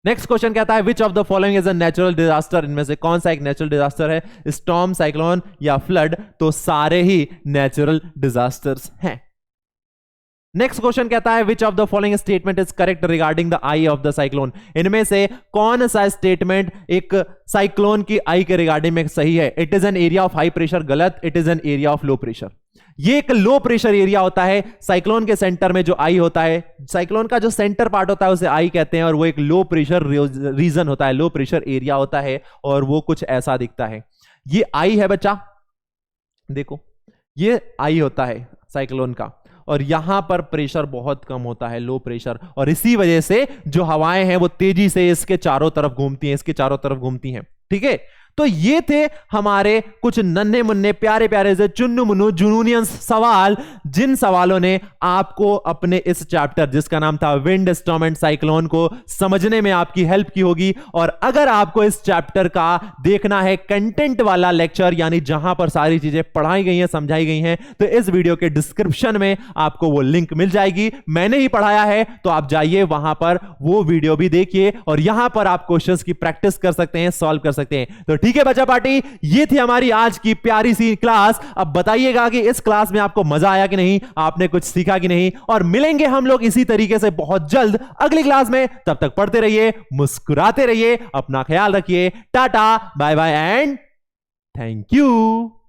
नेक्स्ट क्वेश्चन कहता है which of the following is a natural disaster? इनमें से कौन सा एक नेचुरल डिजास्टर है? स्टॉर्म, साइक्लोन या फ्लड? तो सारे ही नेचुरल डिजास्टर्स हैं। नेक्स्ट क्वेश्चन कहता है which of the following statement is correct regarding the I of the cyclone? इनमें से कौन सा स्टेटमेंट एक साइक्लोन की आई के रिगार्डिंग में सही है? It is an area of high pressure, गलत। It is an area of low pressure. ये एक लो प्रेशर एरिया होता है। साइक्लोन के सेंटर में जो आई होता है, साइक्लोन का जो सेंटर पार्ट होता है उसे आई कहते हैं, और वो एक लो प्रेशर रीजन होता है, लो प्रेशर एरिया होता है, और वो कुछ ऐसा दिखता है। ये आई है बच्चा, देखो ये आई होता है साइक्लोन का, और यहां पर प्रेशर बहुत कम होता है, लो प्रेशर, और इसी वजह से जो हवाएं हैं वो तेजी से इसके चारों तरफ घूमती हैं, इसके चारों तरफ घूमती हैं। ठीक है, तो ये थे हमारे कुछ नन्हे मुन्ने प्यारे प्यारे से चुन्नू मुन्नू जुनूनियन सवाल, जिन सवालों ने आपको अपने इस चैप्टर जिसका नाम था विंड स्टॉर्म एंड साइक्लोन को समझने में आपकी हेल्प की होगी। और अगर आपको इस चैप्टर का देखना है कंटेंट वाला लेक्चर, यानी जहां पर सारी चीजें पढ़ाई गई हैं, समझाई गई हैं, तो इस वीडियो के डिस्क्रिप्शन में आपको वो लिंक मिल जाएगी। मैंने ही पढ़ाया है, तो आप जाइए वहां पर वो वीडियो भी देखिए, और यहां पर आप क्वेश्चंस की प्रैक्टिस कर सकते हैं, सॉल्व कर सकते हैं। तो ठीक है बच्चा पार्टी, ये थी हमारी आज की प्यारी सी क्लास। अब बताइएगा कि इस क्लास में आपको मजा आया कि नहीं, आपने कुछ सीखा कि नहीं, और मिलेंगे हम लोग इसी तरीके से बहुत जल्द अगली क्लास में। तब तक पढ़ते रहिए, मुस्कुराते रहिए, अपना ख्याल रखिए, tata bye bye and thank you.